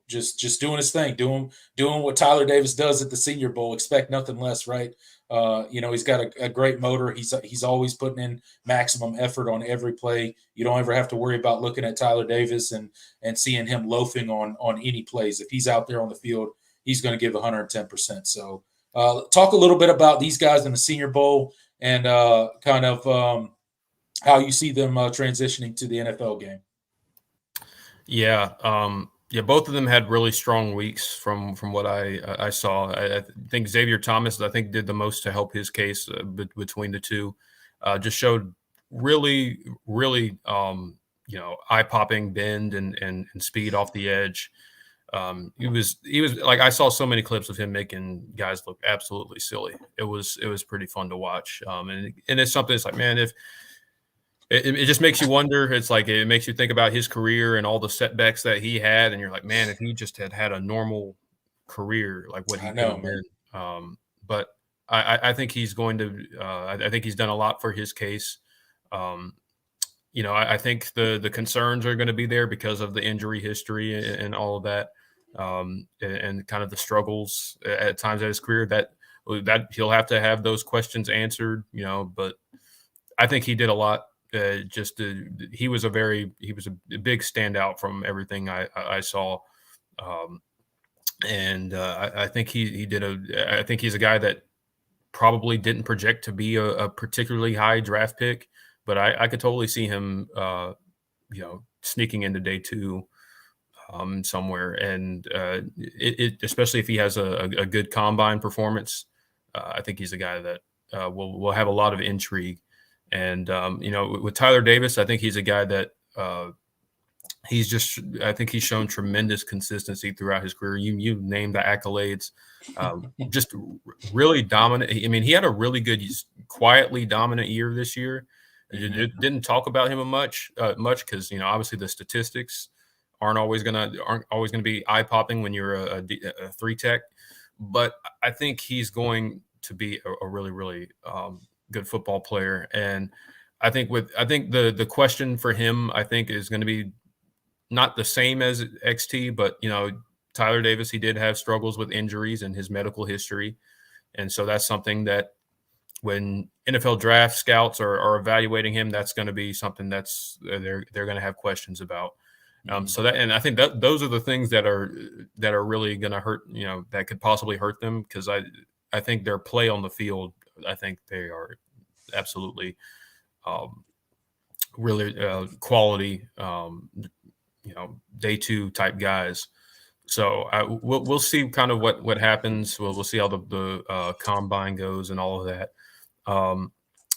just doing his thing, doing what Tyler Davis does at the Senior Bowl. Expect nothing less, right? He's got a great motor. He's always putting in maximum effort on every play. You don't ever have to worry about looking at Tyler Davis and seeing him loafing on any plays. If he's out there on the field, he's going to give 110%. So talk a little bit about these guys in the Senior Bowl and kind of how you see them transitioning to the NFL game. Yeah. Both of them had really strong weeks from what I saw. I think Xavier Thomas, did the most to help his case between the two. Just showed really, really, eye-popping bend and speed off the edge. He was like, I saw so many clips of him making guys look absolutely silly. It was pretty fun to watch. And it's something. It's like, man, if it just makes you wonder. It's like it makes you think about his career and all the setbacks that he had, and you're like, man, if he just had a normal career, like what he could have been. But I think he's going to. I think he's done a lot for his case. I think the concerns are going to be there because of the injury history and all of that, and kind of the struggles at times of his career that he'll have to have those questions answered. But I think he did a lot. He was a big standout from everything I saw, and I think he did I think he's a guy that probably didn't project to be a particularly high draft pick, but I could totally see him, sneaking into day two somewhere, and especially if he has a good combine performance, I think he's a guy that will have a lot of intrigue. And, with Tyler Davis, I think he's a guy that I think he's shown tremendous consistency throughout his career. You named the accolades, just really dominant. I mean, he had a really good, quietly dominant year this year. Didn't talk about him much because, obviously the statistics aren't always gonna be eye popping when you're a 3-tech. But I think he's going to be a really, really good football player. And I think the question for him, I think, is going to be not the same as XT, but Tyler Davis, he did have struggles with injuries and his medical history. And so that's something that when NFL draft scouts are evaluating him, that's going to be something that's they're going to have questions about. So that, and I think that those are the things that are really going to hurt, that could possibly hurt them. Cause I think their play on the field, I think they are absolutely really quality, day two type guys. So we'll see kind of what happens. We'll see how the combine goes and all of that.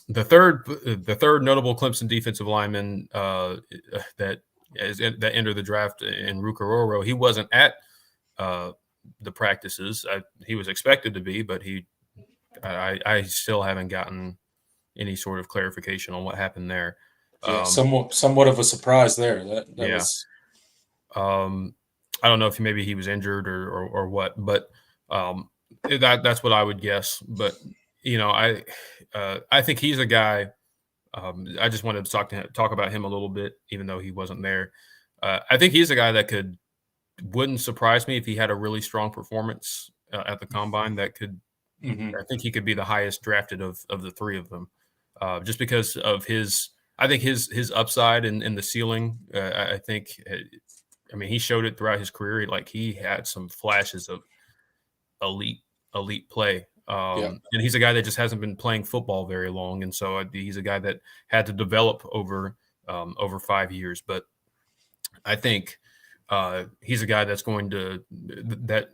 The third notable Clemson defensive lineman that entered the draft in Rukaroro, he wasn't at the practices. He was expected to be, but I still haven't gotten any sort of clarification on what happened there. Yeah, somewhat of a surprise there. That Yeah. was. I don't know if maybe he was injured or what, but that's what I would guess. But I think he's a guy. I just wanted to talk about him a little bit, even though he wasn't there. I think he's a guy that wouldn't surprise me if he had a really strong performance at the combine. I think he could be the highest drafted of the three of them, just because of I think his upside and the ceiling. I think. I mean, he showed it throughout his career. Like he had some flashes of elite play. Yeah. And he's a guy that just hasn't been playing football very long, and so he's a guy that had to develop over 5 years. But I think he's a guy that's going to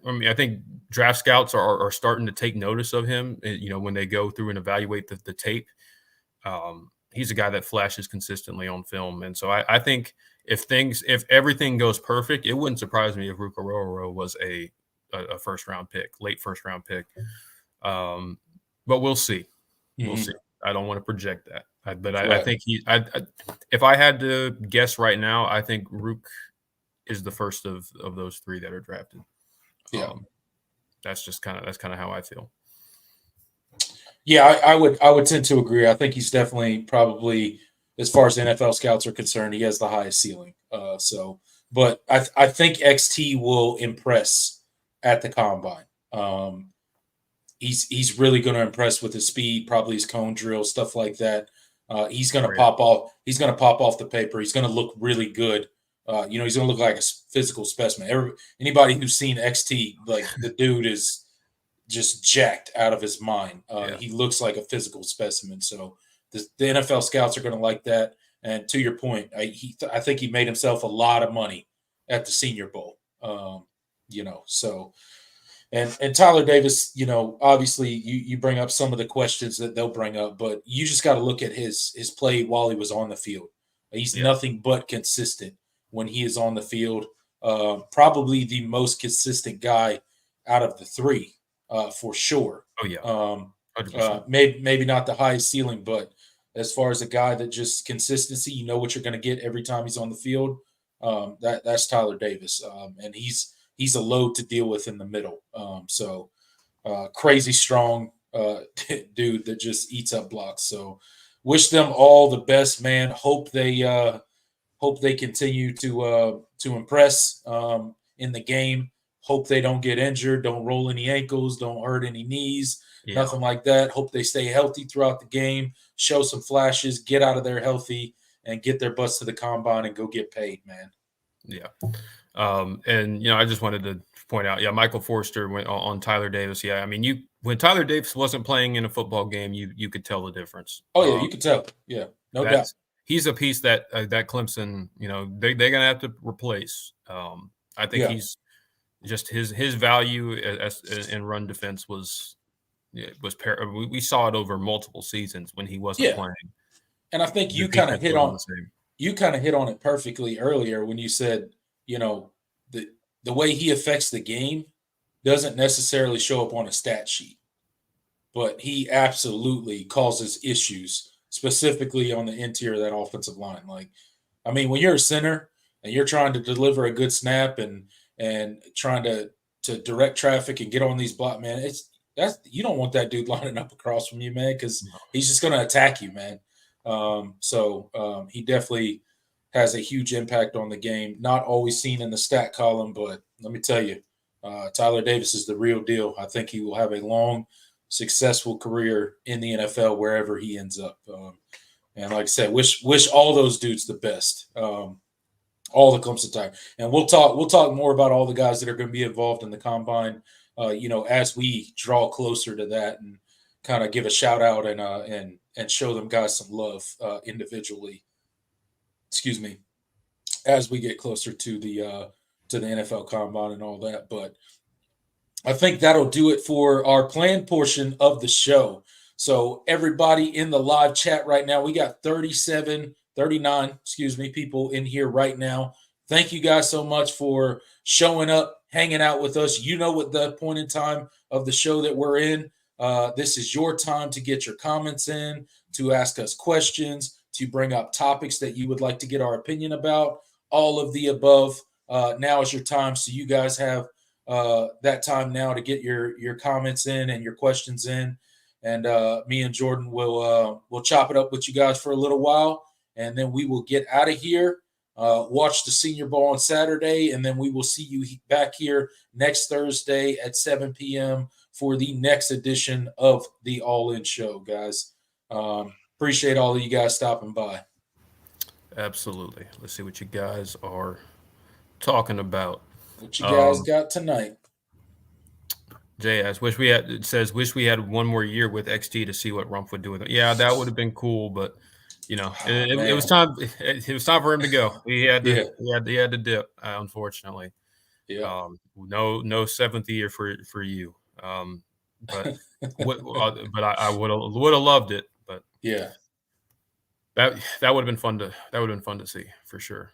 I think draft scouts are starting to take notice of him. When they go through and evaluate the tape, he's a guy that flashes consistently on film, and so I think if everything goes perfect, it wouldn't surprise me if Rukaroro was a late first round pick. But we'll see. We'll see. I don't want to project that, I think if I had to guess right now, I think Rook is the first of those three that are drafted. Yeah, that's kind of how I feel. Yeah, I would tend to agree. I think he's definitely probably, as far as NFL scouts are concerned, he has the highest ceiling. But I think XT will impress at the combine. He's really going to impress with his speed, probably his cone drill, stuff like that. He's going to pop off. He's going to pop off the paper. He's going to look really good. He's going to look like a physical specimen. Anybody who's seen XT, like the dude is just jacked out of his mind. He looks like a physical specimen. So the NFL scouts are going to like that. And to your point, I think he made himself a lot of money at the Senior Bowl. So. And Tyler Davis, obviously you bring up some of the questions that they'll bring up, but you just got to look at his play while he was on the field. He's nothing but consistent when he is on the field. Probably the most consistent guy out of the three, for sure. Oh yeah. Maybe not the highest ceiling, but as far as a guy that just consistency, you know what you're going to get every time he's on the field. That's Tyler Davis, and he's a load to deal with in the middle. Crazy strong dude that just eats up blocks. So wish them all the best, man. Hope they continue to impress in the game. Hope they don't get injured, don't roll any ankles, don't hurt any knees, nothing like that. Hope they stay healthy throughout the game, show some flashes, get out of there healthy, and get their butts to the combine and go get paid, man. Yeah. And I just wanted to point out, Michael Forster went on Tyler Davis. Yeah, I mean, when Tyler Davis wasn't playing in a football game, you could tell the difference. Oh yeah, you could tell. Yeah, no doubt. He's a piece that Clemson, they're gonna have to replace. I think he's just his value in run defense we saw it over multiple seasons when he wasn't playing. And I think you kind of hit on it perfectly earlier when you said, the way he affects the game doesn't necessarily show up on a stat sheet, but he absolutely causes issues, specifically on the interior of that offensive line. Like, I mean, when you're a center and you're trying to deliver a good snap and trying to direct traffic and get on these block, man, you don't want that dude lining up across from you, man, because he's just going to attack you, man. He definitely has a huge impact on the game. Not always seen in the stat column, but let me tell you, Tyler Davis is the real deal. I think he will have a long, successful career in the NFL wherever he ends up. And like I said, wish all those dudes the best. All the Clemson Tigers. And we'll talk more about all the guys that are going to be involved in the combine, as we draw closer to that and kind of give a shout out and show them guys some love individually. Excuse me, as we get closer to the NFL combine and all that. But I think that'll do it for our planned portion of the show. So everybody in the live chat right now, we got 39 people in here right now. Thank you guys so much for showing up, hanging out with us. You know what the point in time of the show that we're in. This is your time to get your comments in, to ask us questions, to bring up topics that you would like to get our opinion about. All of the above. Now is your time. So you guys have that time now to get your comments in and your questions in. And me and Jordan will chop it up with you guys for a little while, and then we will get out of here. Watch the Senior Bowl on Saturday, and then we will see you back here next Thursday at 7 p.m. for the next edition of the All In Show, guys. Appreciate all of you guys stopping by. Absolutely. Let's see what you guys are talking about. What you guys got tonight? Jay asks, wish we had one more year with XT to see what Rumpf would do with it. Yeah, that would have been cool, but it was time. It was time for him to go. He had to dip. Unfortunately, yeah. No seventh year for you. But I would have loved it. But yeah, that would have been fun to see for sure.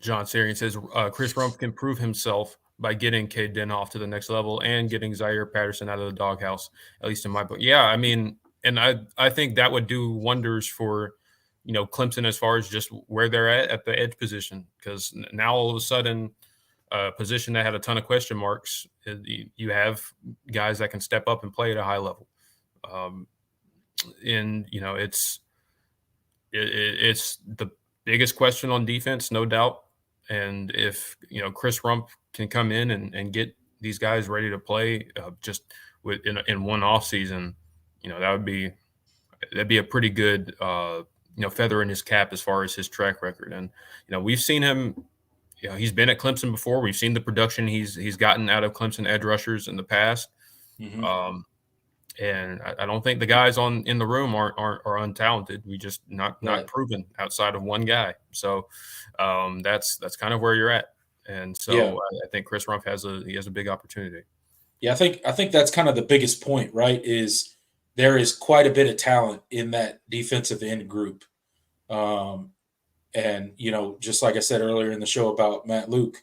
John Sarian says Chris Rumpf can prove himself by getting Cade Denhoff to the next level and getting Zaire Patterson out of the doghouse, at least in my book. Yeah, I mean, and I think that would do wonders for, Clemson as far as just where they're at the edge position, because now all of a sudden a position that had a ton of question marks, you have guys that can step up and play at a high level. It's the biggest question on defense, no doubt. And if, Chris Rumpf can come in and get these guys ready to play just in one off season, that'd be a pretty good, feather in his cap as far as his track record. And, we've seen him, he's been at Clemson before. We've seen the production he's gotten out of Clemson edge rushers in the past. Mm-hmm. And I don't think the guys in the room are untalented. We just not proven outside of one guy. So that's kind of where you're at. And so I think Chris Rumpf has a big opportunity. Yeah, I think that's kind of the biggest point, right? Is there is quite a bit of talent in that defensive end group. And just like I said earlier in the show about Matt Luke,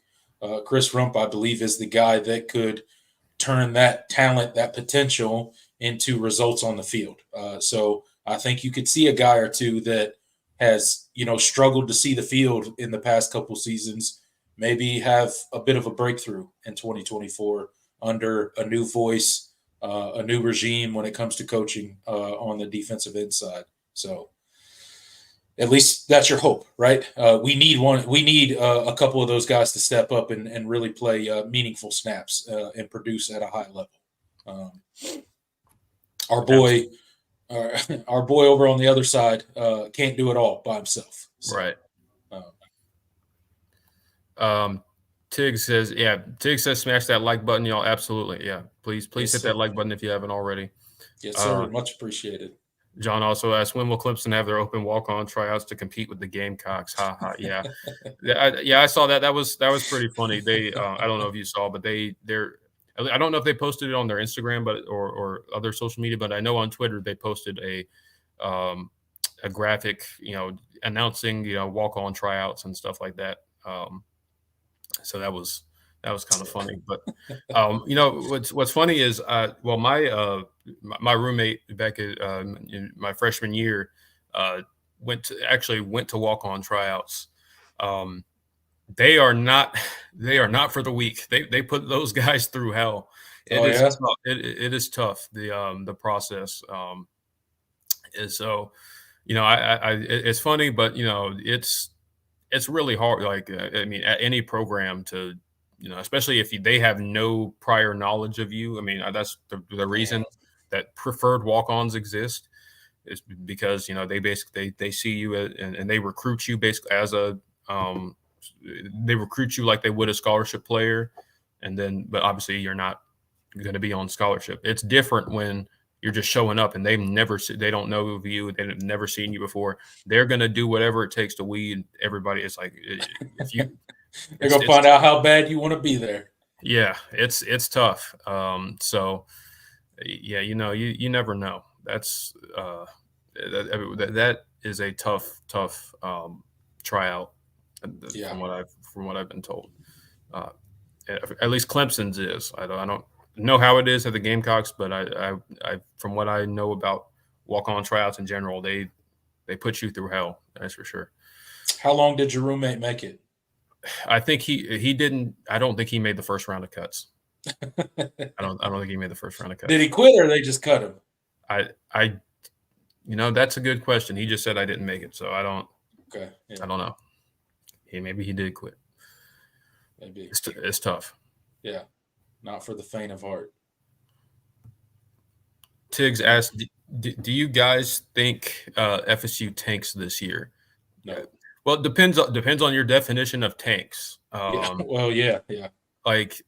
Chris Rumpf, I believe, is the guy that could turn that talent, that potential, into results on the field. So I think you could see a guy or two that has, struggled to see the field in the past couple seasons, maybe have a bit of a breakthrough in 2024 under a new voice, a new regime when it comes to coaching on the defensive end side. So at least that's your hope, right? We need one. We need a couple of those guys to step up and really play meaningful snaps and produce at a high level. Our boy over on the other side can't do it all by himself. So, right. Tig says smash that like button, y'all. Absolutely. Yeah. Please hit that like button if you haven't already. Yes, sir. Much appreciated. John also asked, when will Clemson have their open walk-on tryouts to compete with the Gamecocks? Ha ha. Yeah. I saw that. That was pretty funny. They I don't know if you saw, but I don't know if they posted it on their Instagram, or other social media, but I know on Twitter they posted a graphic, announcing walk-on tryouts and stuff like that. So that was kind of funny. But what's funny is my roommate back in my freshman year went to walk-on tryouts. They are not for the weak. They put those guys through hell. Tough. It is tough, the process. And so, it's funny, but it's really hard. Like, I mean, at any program to, especially if they have no prior knowledge of you. I mean, that's the reason that preferred walk-ons exist, is because, they basically, they see you and they recruit you basically as they recruit you like they would a scholarship player. But obviously you're not going to be on scholarship. It's different when you're just showing up and they don't know of you. They've never seen you before. They're going to do whatever it takes to weed everybody. It's like, if you, they're going to find out how bad you want to be there. Yeah. It's tough. So yeah, you never know. That's that is a tough tryout. From what I've been told. At least Clemson's is. I don't know how it is at the Gamecocks, but I from what I know about walk-on tryouts in general, they put you through hell. That's for sure. How long did your roommate make it? I think he didn't. I don't think he made the first round of cuts. I don't think he made the first round of cuts. Did he quit or they just cut him? I that's a good question. He just said I didn't make it, so I don't. Okay. Yeah. I don't know. Maybe he did quit. Maybe. It's tough. Yeah. Not for the faint of heart. Tiggs asked, do you guys think FSU tanks this year? No. Well, it depends on your definition of tanks. Yeah. Well, yeah. Like,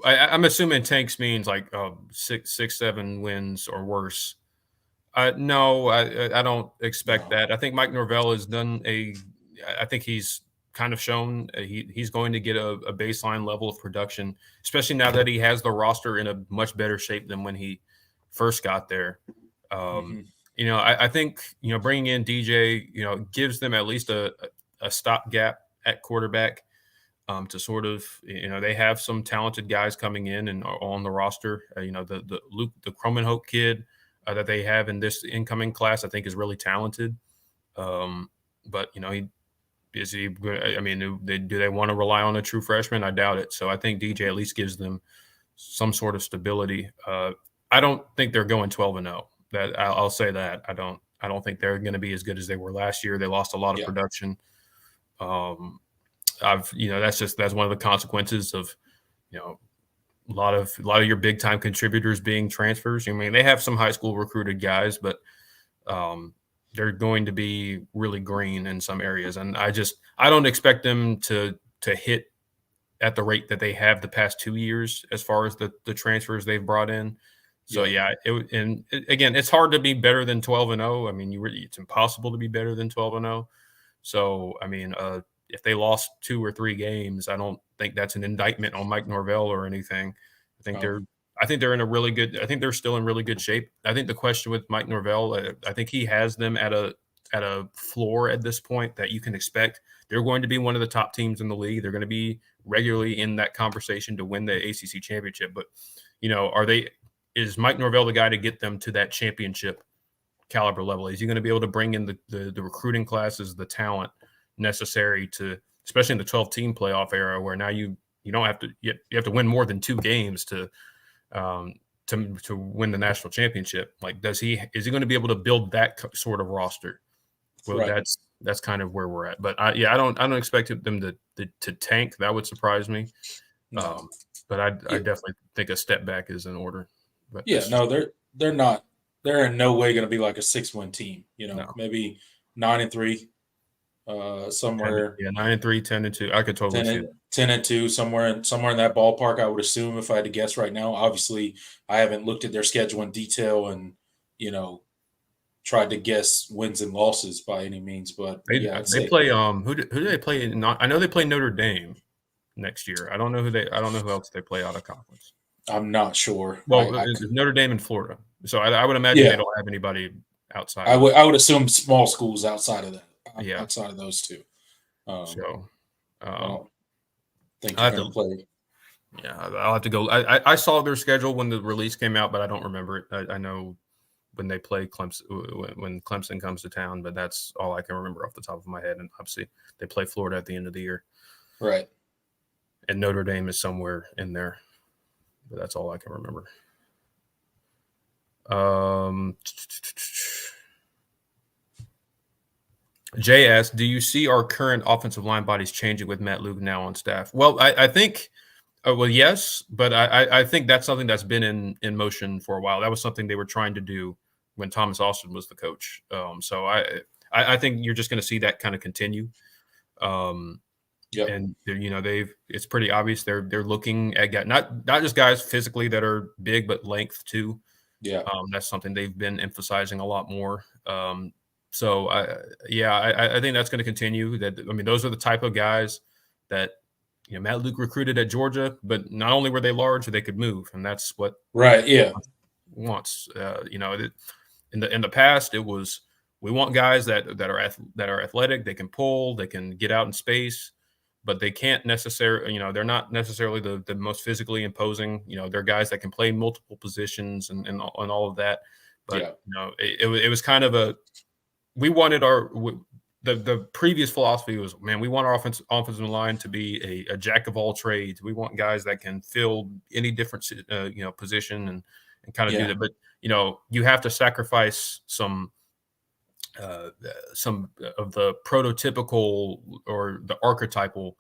I'm assuming tanks means like 6, 7 wins or worse. No, I don't expect that. I think Mike Norvell has done I think he's kind of shown he's going to get a baseline level of production, especially now that he has the roster in a much better shape than when he first got there. I think bringing in DJ gives them at least a stopgap at quarterback to sort of they have some talented guys coming in and on the roster. The Luke the Cromanhope kid that they have in this incoming class I think is really talented. But is he? I mean, do they want to rely on a true freshman? I doubt it. So I think DJ at least gives them some sort of stability. I don't think they're going 12-0. That I'll say that I don't think they're going to be as good as they were last year. They lost a lot of production. That's one of the consequences of a lot of your big time contributors being transfers. I mean, they have some high school recruited guys, but they're going to be really green in some areas, and I don't expect them to hit at the rate that they have the past 2 years as far as the transfers they've brought in. So again, it's hard to be better than 12-0. I mean, it's impossible to be better than 12-0. So I mean, if they lost 2 or 3 games, I don't think that's an indictment on Mike Norvell or anything. I think they're in a really good. I think they're still in really good shape. I think the question with Mike Norvell, I think he has them at a floor at this point that you can expect. They're going to be one of the top teams in the league. They're going to be regularly in that conversation to win the ACC championship. But is Mike Norvell the guy to get them to that championship caliber level? Is he going to be able to bring in the recruiting classes, the talent necessary to, especially in the 12-team playoff era, where now you don't have to you have to win more than 2 games to win the national championship? Like, is he going to be able to build that sort of roster? Well, right. That's kind of where we're at. But I don't expect them to tank. That would surprise me. No. But I definitely think a step back is in order. But they're not. They're in no way going to be like a 6-win team. Maybe 9-3. Somewhere 9-3, 10-2. I could totally see 10-2, somewhere in that ballpark. I would assume, if I had to guess right now. Obviously, I haven't looked at their schedule in detail and tried to guess wins and losses by any means. But they play. Who do they play? I know they play Notre Dame next year. I don't know who else they play out of conference. I'm not sure. Well, Notre Dame and Florida. So I would imagine they don't have anybody outside. I would assume small schools outside of that. Outside of those two. I think they're going to play. Yeah, I'll have to go. I saw their schedule when the release came out, but I don't remember it. I know when they play Clemson, when Clemson comes to town, but that's all I can remember off the top of my head. And obviously, they play Florida at the end of the year. Right. And Notre Dame is somewhere in there, but that's all I can remember. Jay asked, do you see our current offensive line bodies changing with Matt Luke now on staff? Well, I think, yes, but I think that's something that's been in motion for a while. That was something they were trying to do when Thomas Austin was the coach. So I think you're just going to see that kind of continue. And it's pretty obvious they're looking at guys, not just guys physically that are big, but length too. Yeah. That's something they've been emphasizing a lot more. So I think that's going to continue. Those are the type of guys that Matt Luke recruited at Georgia, but not only were they large, they could move, and that's what wants. In the past, it was we want guys that are athletic, they can pull, they can get out in space. but they can't necessarily, they're not necessarily the most physically imposing. They're guys that can play multiple positions and all of that. But it was kind of we wanted the previous philosophy was, man, we want our offensive line to be a jack of all trades. We want guys that can fill any different position and kind of do that. But you have to sacrifice some of the prototypical or the archetypal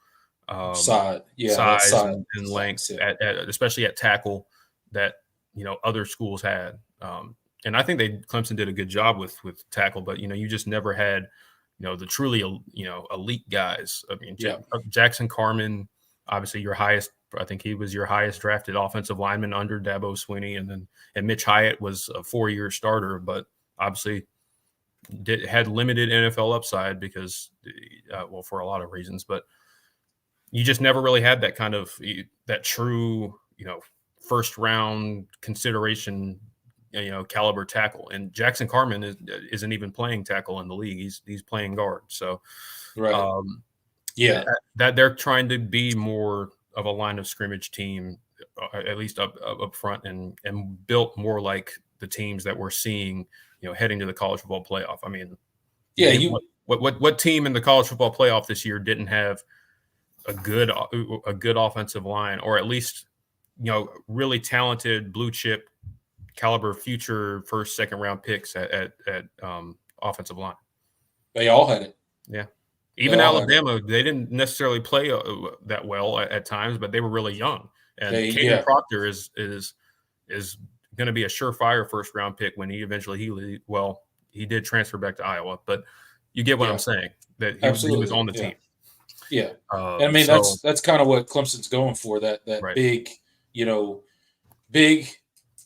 size and length, especially at tackle, that other schools had. And I think Clemson did a good job with tackle, but you just never had the truly elite guys. I mean, Jackson Carman, obviously I think he was your highest drafted offensive lineman under Dabo Swinney, and Mitch Hyatt was a 4-year starter, but obviously had limited NFL upside because, for a lot of reasons. But you just never really had that kind of that true first round consideration caliber tackle. And Jackson Carman isn't even playing tackle in the league. He's playing guard. So that they're trying to be more of a line of scrimmage team, at least up front, and built more like the teams that we're seeing heading to the college football playoff. I mean, what team in the college football playoff this year didn't have a good offensive line, or at least really talented blue chip caliber future first, second round picks at offensive line? They all had it. Yeah. Even Alabama, they didn't necessarily play that well at times, but they were really young. And Caden Proctor is going to be a surefire first round pick when he did transfer back to Iowa, but you get what I'm saying, that he was on the team. Yeah. And I mean, that's kind of what Clemson's going for, that right. big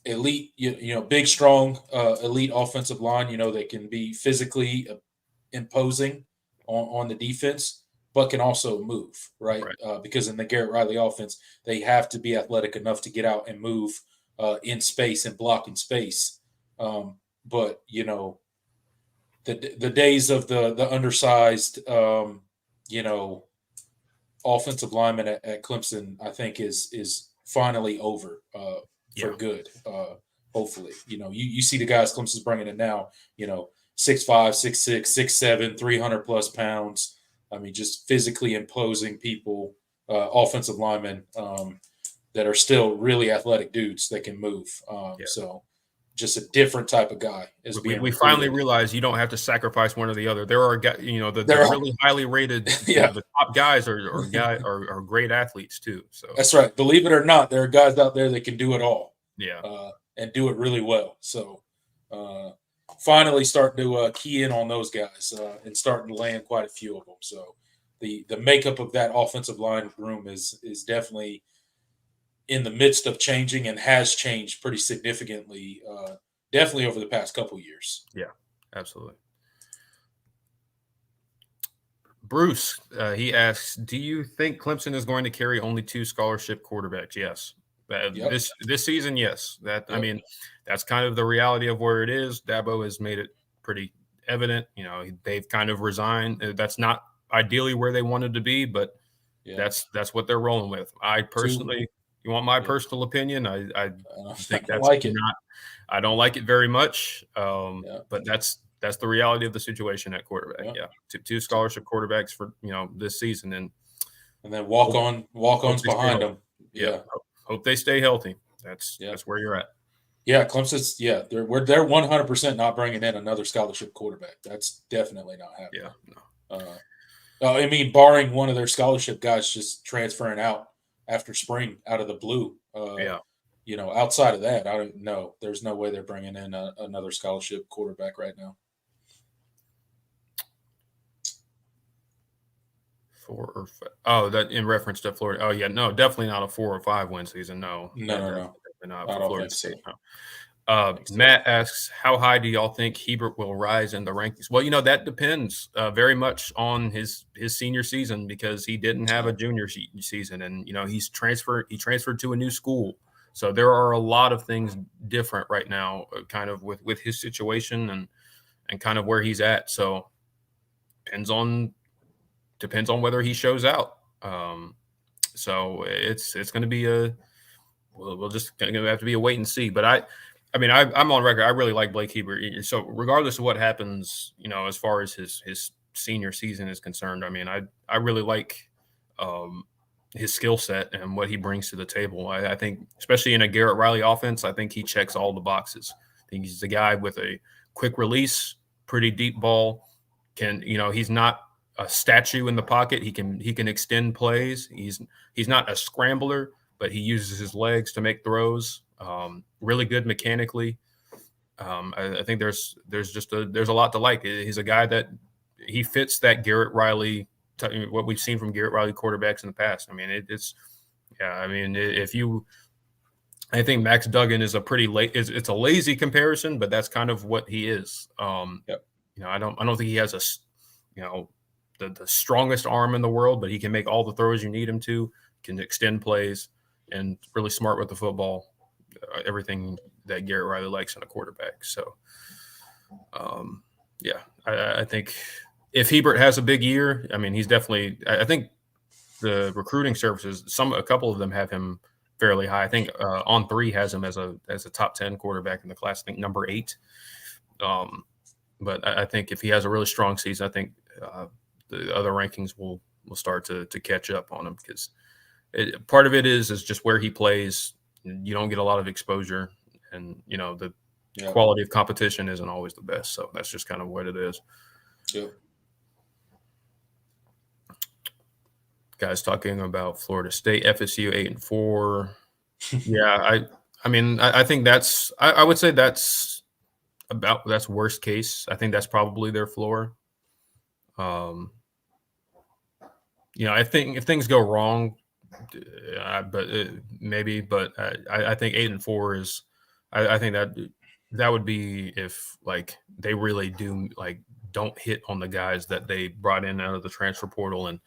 elite, big, strong, elite offensive line, that can be physically imposing on the defense, but can also move, right? Because in the Garrett Riley offense, they have to be athletic enough to get out and move in space and block in space. But, the days of the undersized, offensive lineman at Clemson, I think is finally over for good. Hopefully, you see the guys Clemson's bringing in now, 6'5", 6'6", 6'7", 300+ pounds. I mean, just physically imposing people, offensive linemen that are still really athletic dudes that can move. So just a different type of guy. We finally realized you don't have to sacrifice one or the other. There are guys, the really highly rated, the top guys are great athletes too. So that's right. Believe it or not, there are guys out there that can do it all. Yeah. And do it really well. So finally starting to key in on those guys and starting to land quite a few of them. So the makeup of that offensive line room is definitely in the midst of changing, and has changed pretty significantly, definitely over the past couple years. Yeah, absolutely. Bruce, he asks, do you think Clemson is going to carry only 2 scholarship quarterbacks? Yes. This season, yes. I mean, that's kind of the reality of where it is. Dabo has made it pretty evident. They've kind of resigned. That's not ideally where they wanted to be, but that's what they're rolling with. I personally, you want my personal opinion? I think that's not. I don't like it very much. But that's the reality of the situation at quarterback. Yeah, 2 scholarship quarterbacks for this season, and then walk-ons behind them. Yeah. Hope they stay healthy. That's where you're at. Yeah, Clemson's. They're 100% not bringing in another scholarship quarterback. That's definitely not happening. Yeah. No. I mean, barring one of their scholarship guys just transferring out after spring out of the blue. Outside of that, I don't know. There's no way they're bringing in another scholarship quarterback right now. 4 or 5. Oh, that in reference to Florida. Oh, yeah. No, definitely not a 4 or 5 win season. No. Not for Florida State. No. Matt asks, how high do y'all think Hebert will rise in the rankings? Well, that depends very much on his senior season, because he didn't have a junior season, and he transferred to a new school. So there are a lot of things different right now, kind of with his situation and kind of where he's at. So depends on whether he shows out. So it's going to be we'll just going to have to be a wait and see. But I'm on record. I really like Blake Hebert. So regardless of what happens, as far as his senior season is concerned, I really like his skill set and what he brings to the table. I think, especially in a Garrett Riley offense, I think he checks all the boxes. I think he's the guy with a quick release, pretty deep ball. He's not a statue in the pocket. He can extend plays. He's not a scrambler, but he uses his legs to make throws. Really good mechanically. I think there's a lot to like. He's a guy that he fits that Garrett Riley, what we've seen from Garrett Riley quarterbacks in the past. I think Max Duggan is it's a lazy comparison, but that's kind of what he is. Yep. I don't think he has the strongest arm in the world, but he can make all the throws you need him to, can extend plays, and really smart with the football. Everything that Garrett Riley likes in a quarterback. So, I think if Hebert has a big year, he's definitely. I think the recruiting services, a couple of them have him fairly high. I think On3 has him as a top 10 quarterback in the class. I think number 8. But I think if he has a really strong season, I think the other rankings will start to catch up on him, because part of it is just where he plays. You don't get a lot of exposure, and the quality of competition isn't always the best. So that's just kind of what it is. Yeah. Guys talking about Florida State, FSU 8-4. Yeah, I think I would say that's worst case. I think that's probably their floor. I think if things go wrong, but I think 8-4 is. I think that would be if they really don't hit on the guys that they brought in out of the transfer portal, and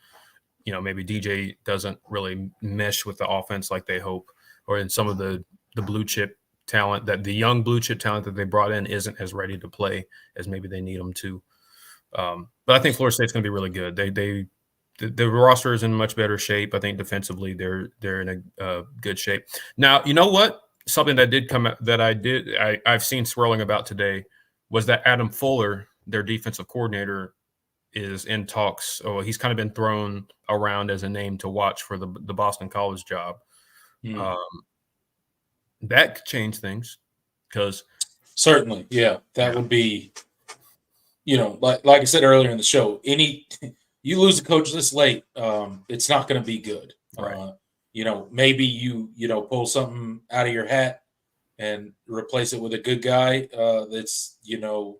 maybe DJ doesn't really mesh with the offense like they hope, or in some of the blue chip talent, that the young blue chip talent that they brought in isn't as ready to play as maybe they need them to. But I think Florida State's going to be really good. The roster is in much better shape. I think defensively they're in a good shape. Now, you know what? Something that did come that I've seen swirling about today was that Adam Fuller, their defensive coordinator, is in talks. Oh, he's kind of been thrown around as a name to watch for the Boston College job. That could change things, because certainly, that would be, like I said earlier in the show, you lose a coach this late, it's not going to be good. Right. Maybe you pull something out of your hat and replace it with a good guy that's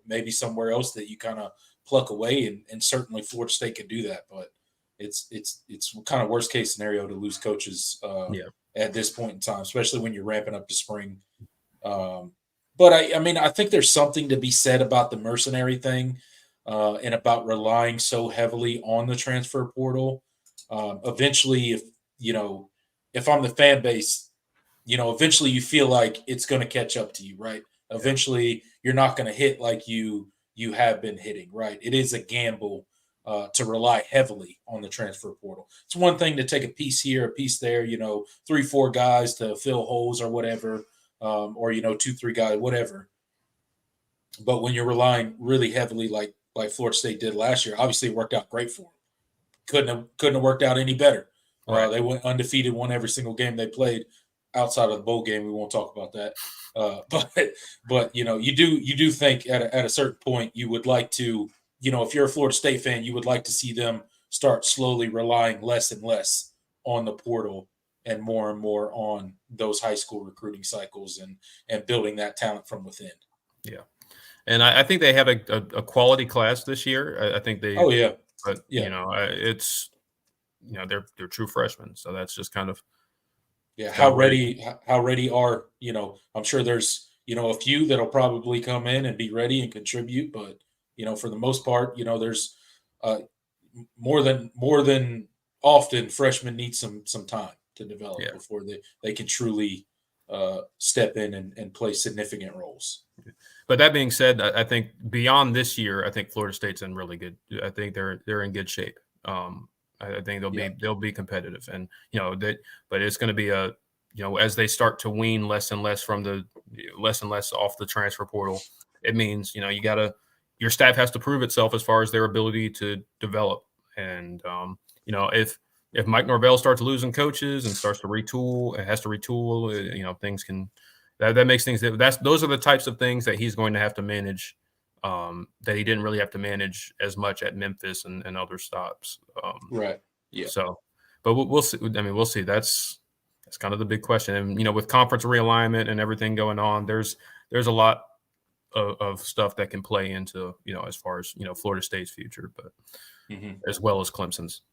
maybe somewhere else that you kind of pluck away, and certainly Florida State could do that, but it's kind of worst case scenario to lose coaches at this point in time, especially when you're ramping up to spring. But I think there's something to be said about the mercenary thing, and about relying so heavily on the transfer portal. Eventually, if I'm the fan base, eventually you feel like it's going to catch up to you, right? Eventually you're not going to hit like you have been hitting, right? It is a gamble to rely heavily on the transfer portal. It's one thing to take a piece here, a piece there, 3-4 guys to fill holes or whatever, or 2-3 guys, whatever. But when you're relying really heavily, like Florida State did last year, obviously it worked out great for them. Couldn't have worked out any better. Right. They went undefeated, won every single game they played outside of the bowl game. We won't talk about that. But you do think at a certain point you would like to, if you're a Florida State fan, you would like to see them start slowly relying less and less on the portal and more on those high school recruiting cycles and building that talent from within. Yeah. And I think they have a quality class this year. I think they. Oh yeah. But it's they're true freshmen, so that's just kind of. Yeah. How ready are I'm sure there's a few that'll probably come in and be ready and contribute, but for the most part there's more than often freshmen need some time to develop before they can truly step in and play significant roles. But that being said, I think beyond this year, I think Florida State's in really good. I think they're in good shape. I think they'll be competitive, and but it's going to be as they start to wean less and less off the transfer portal, it means your staff has to prove itself as far as their ability to develop, and if Mike Norvell starts losing coaches and starts to retool, it has to retool. Things can that makes things those are the types of things that he's going to have to manage. That he didn't really have to manage as much at Memphis and other stops. Right. Yeah. So, but we'll see. I mean, we'll see. That's kind of the big question. And with conference realignment and everything going on, there's a lot of stuff that can play into as far as Florida State's future, but as well as Clemson's.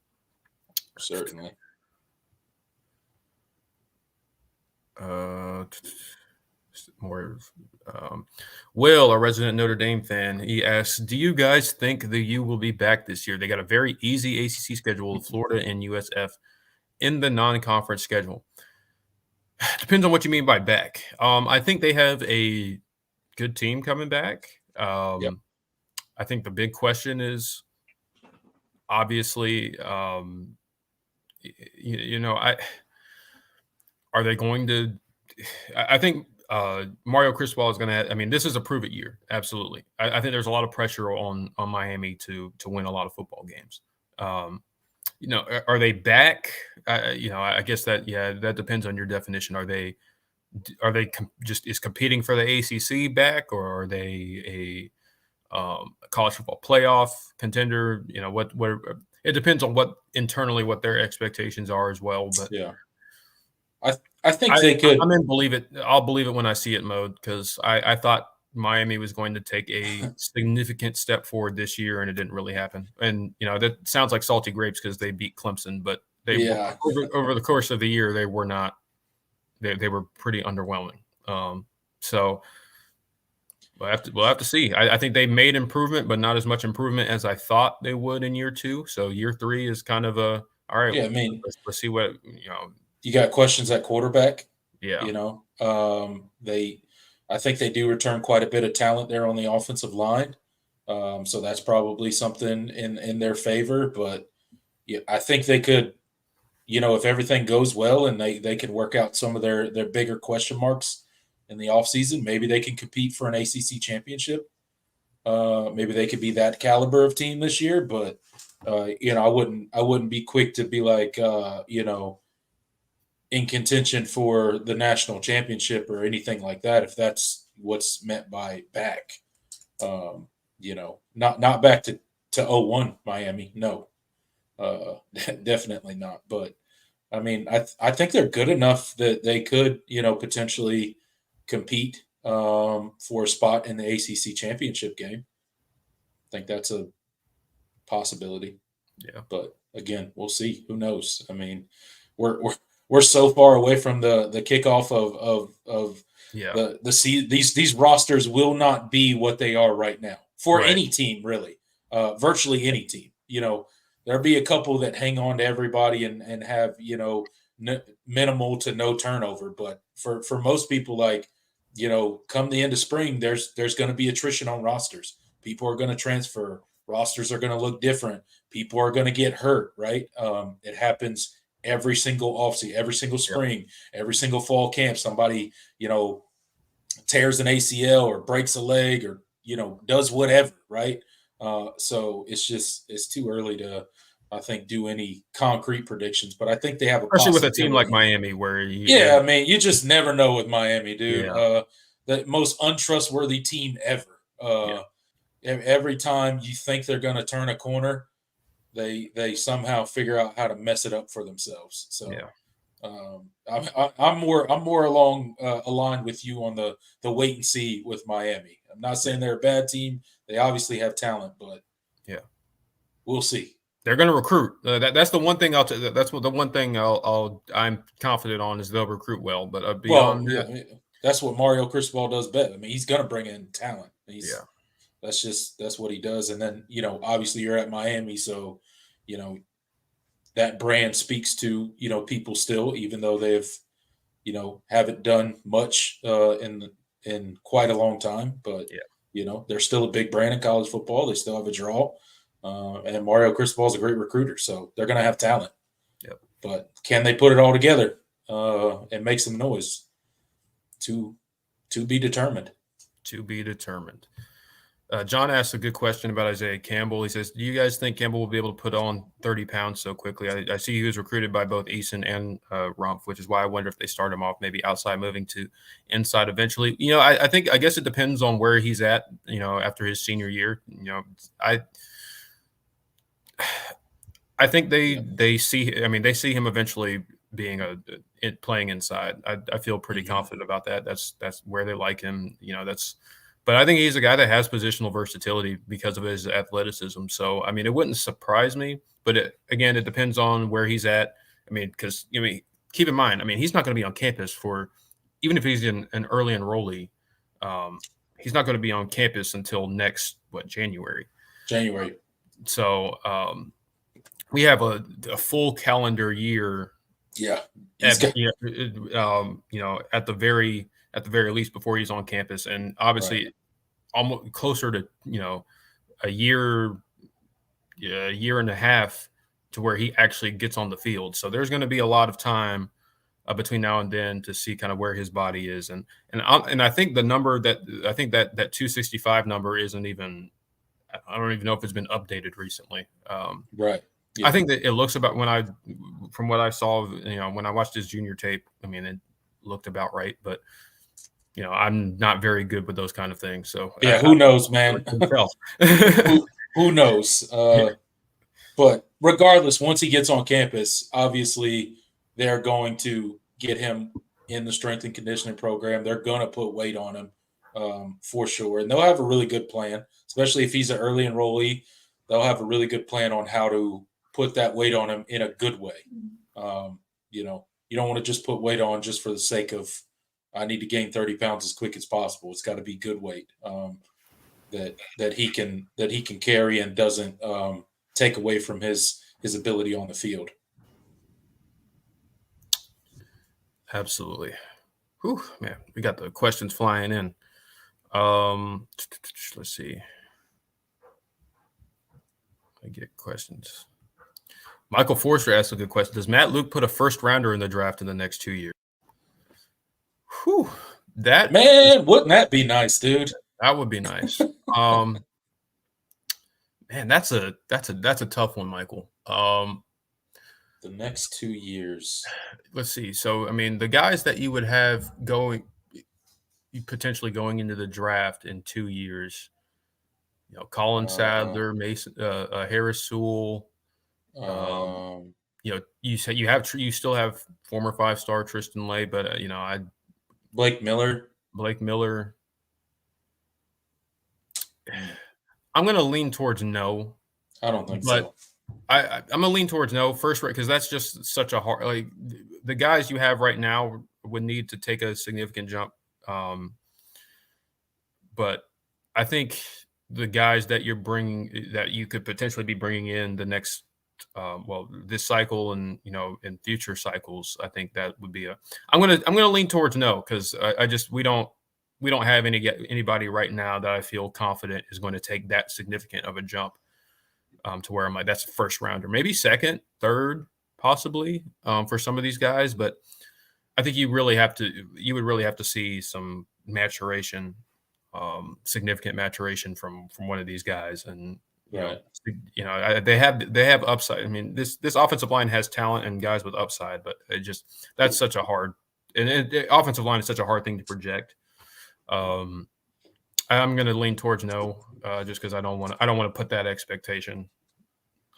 Certainly. More Will, a resident Notre Dame fan, he asks, do you guys think the U will be back this year? They got a very easy ACC schedule with Florida and USF in the non-conference schedule. Depends on what you mean by back. I think they have a good team coming back. Yep. I think the big question is obviously are they going to I think Mario Cristobal is going to. I mean, this is a prove it year. Absolutely. I think there's a lot of pressure on Miami to win a lot of football games. Are they back? I guess that depends on your definition. Are they just competing for the ACC back, or are they a college football playoff contender? What it depends on what their expectations are as well. But yeah. I think they could. I'm in believe it. I'll believe it when I see it mode, because I thought Miami was going to take a significant step forward this year, and it didn't really happen. And that sounds like salty grapes because they beat Clemson, but they over the course of the year they were not. They were pretty underwhelming. So we'll have to see. I think they made improvement, but not as much improvement as I thought they would in year 2. So year 3 is kind of all right. Yeah, I mean, let's see what You got questions at quarterback. Yeah. I think they do return quite a bit of talent there on the offensive line. So that's probably something in their favor. But yeah, I think they could, if everything goes well and they can work out some of their bigger question marks in the offseason, maybe they can compete for an ACC championship. Maybe they could be that caliber of team this year. But I wouldn't be quick to be like in contention for the national championship or anything like that, if that's what's meant by back. Not back to 0-1 Miami. No, definitely not. But I mean, I think they're good enough that they could, potentially compete for a spot in the ACC championship game. I think that's a possibility. Yeah. But again, we'll see. Who knows? I mean, we're so far away from the kickoff of these rosters will not be what they are right now for any team, really. Virtually any team. There'll be a couple that hang on to everybody and have minimal to no turnover, but for most people, come the end of spring, there's going to be attrition on rosters. People are going to transfer. Rosters are going to look different. People are going to get hurt. Right? It happens every single offseason, every single spring, every single fall camp. Somebody, tears an ACL or breaks a leg or, does whatever, right? So it's too early to, I think, do any concrete predictions. But I think they have especially with a team like Miami where I mean, you just never know with Miami, dude. Yeah. The most untrustworthy team ever. Every time you think they're going to turn a corner, they somehow figure out how to mess it up for themselves. So I'm more aligned with you on the wait and see with Miami. I'm not saying they're a bad team. They obviously have talent, but we'll see. They're going to recruit. That's the one thing I'm confident on is they'll recruit well. But beyond that's what Mario Cristobal does best. I mean, he's going to bring in talent. That's what he does. And then obviously you're at Miami, so that brand speaks to people still, even though they've haven't done much in quite a long time. But they're still a big brand in college football. They still have a draw. And Mario Cristobal is a great recruiter, so they're going to have talent. Yep. But can they put it all together and make some noise? To be determined. To be determined. John asked a good question about Isaiah Campbell. He says, do you guys think Campbell will be able to put on 30 pounds so quickly? I see he was recruited by both Eason and Rumpf, which is why I wonder if they start him off maybe outside, moving to inside eventually. I guess it depends on where he's at, after his senior year. I think they see him eventually being playing inside. I feel pretty confident about that. That's where they like him. But I think he's a guy that has positional versatility because of his athleticism. So, it wouldn't surprise me, but it depends on where he's at. Because, keep in mind, he's not going to be on campus even if he's an early enrollee, he's not going to be on campus until next, January. So, we have a full calendar year. Yeah. At the very least before he's on campus, and obviously almost closer to a year and a half to where he actually gets on the field. So there's going to be a lot of time between now and then to see kind of where his body is, and I think the number that 265 number isn't even. I don't even know if it's been updated recently. Right. Yeah. I think that it looks about from what I saw, when I watched his junior tape, it looked about right, but I'm not very good with those kind of things. So yeah, who knows, man? who knows? But regardless, once he gets on campus, obviously they're going to get him in the strength and conditioning program. They're going to put weight on him for sure, and they'll have a really good plan, especially if he's an early enrollee. They'll have a really good plan on how to put that weight on him in a good way. You don't want to just put weight on just for the sake of, I need to gain 30 pounds as quick as possible. It's got to be good weight that he can carry and doesn't take away from his ability on the field. Absolutely. Whew, man, we got the questions flying in. Let's see. I get questions. Michael Forster asked a good question. Does Matt Luke put a first rounder in the draft in the next 2 years? Whew, wouldn't that be nice, dude? That would be nice. Man, that's a tough one, Michael. The next 2 years. Let's see. So, the guys that you would have potentially going into the draft in 2 years, Colin Sadler, Mason, Harris Sewell. You said you still have former 5-star Tristan Lay, but Blake Miller. I'm going to lean towards no. I don't think so. I'm going to lean towards no first, because that's just such a hard. The guys you have right now would need to take a significant jump. But I think the guys that you could potentially be bringing in the next, this cycle and in future cycles, I think that would be I'm gonna lean towards no, because we don't have anybody right now that I feel confident is going to take that significant of a jump to where I'm like, that's a first rounder, maybe second, third, possibly for some of these guys, but I think you would really have to see some maturation. Significant maturation from one of these guys, and they have upside. This offensive line has talent and guys with upside, but that's such a hard, and the offensive line is such a hard thing to project. I'm going to lean towards no, just because I don't want to put that expectation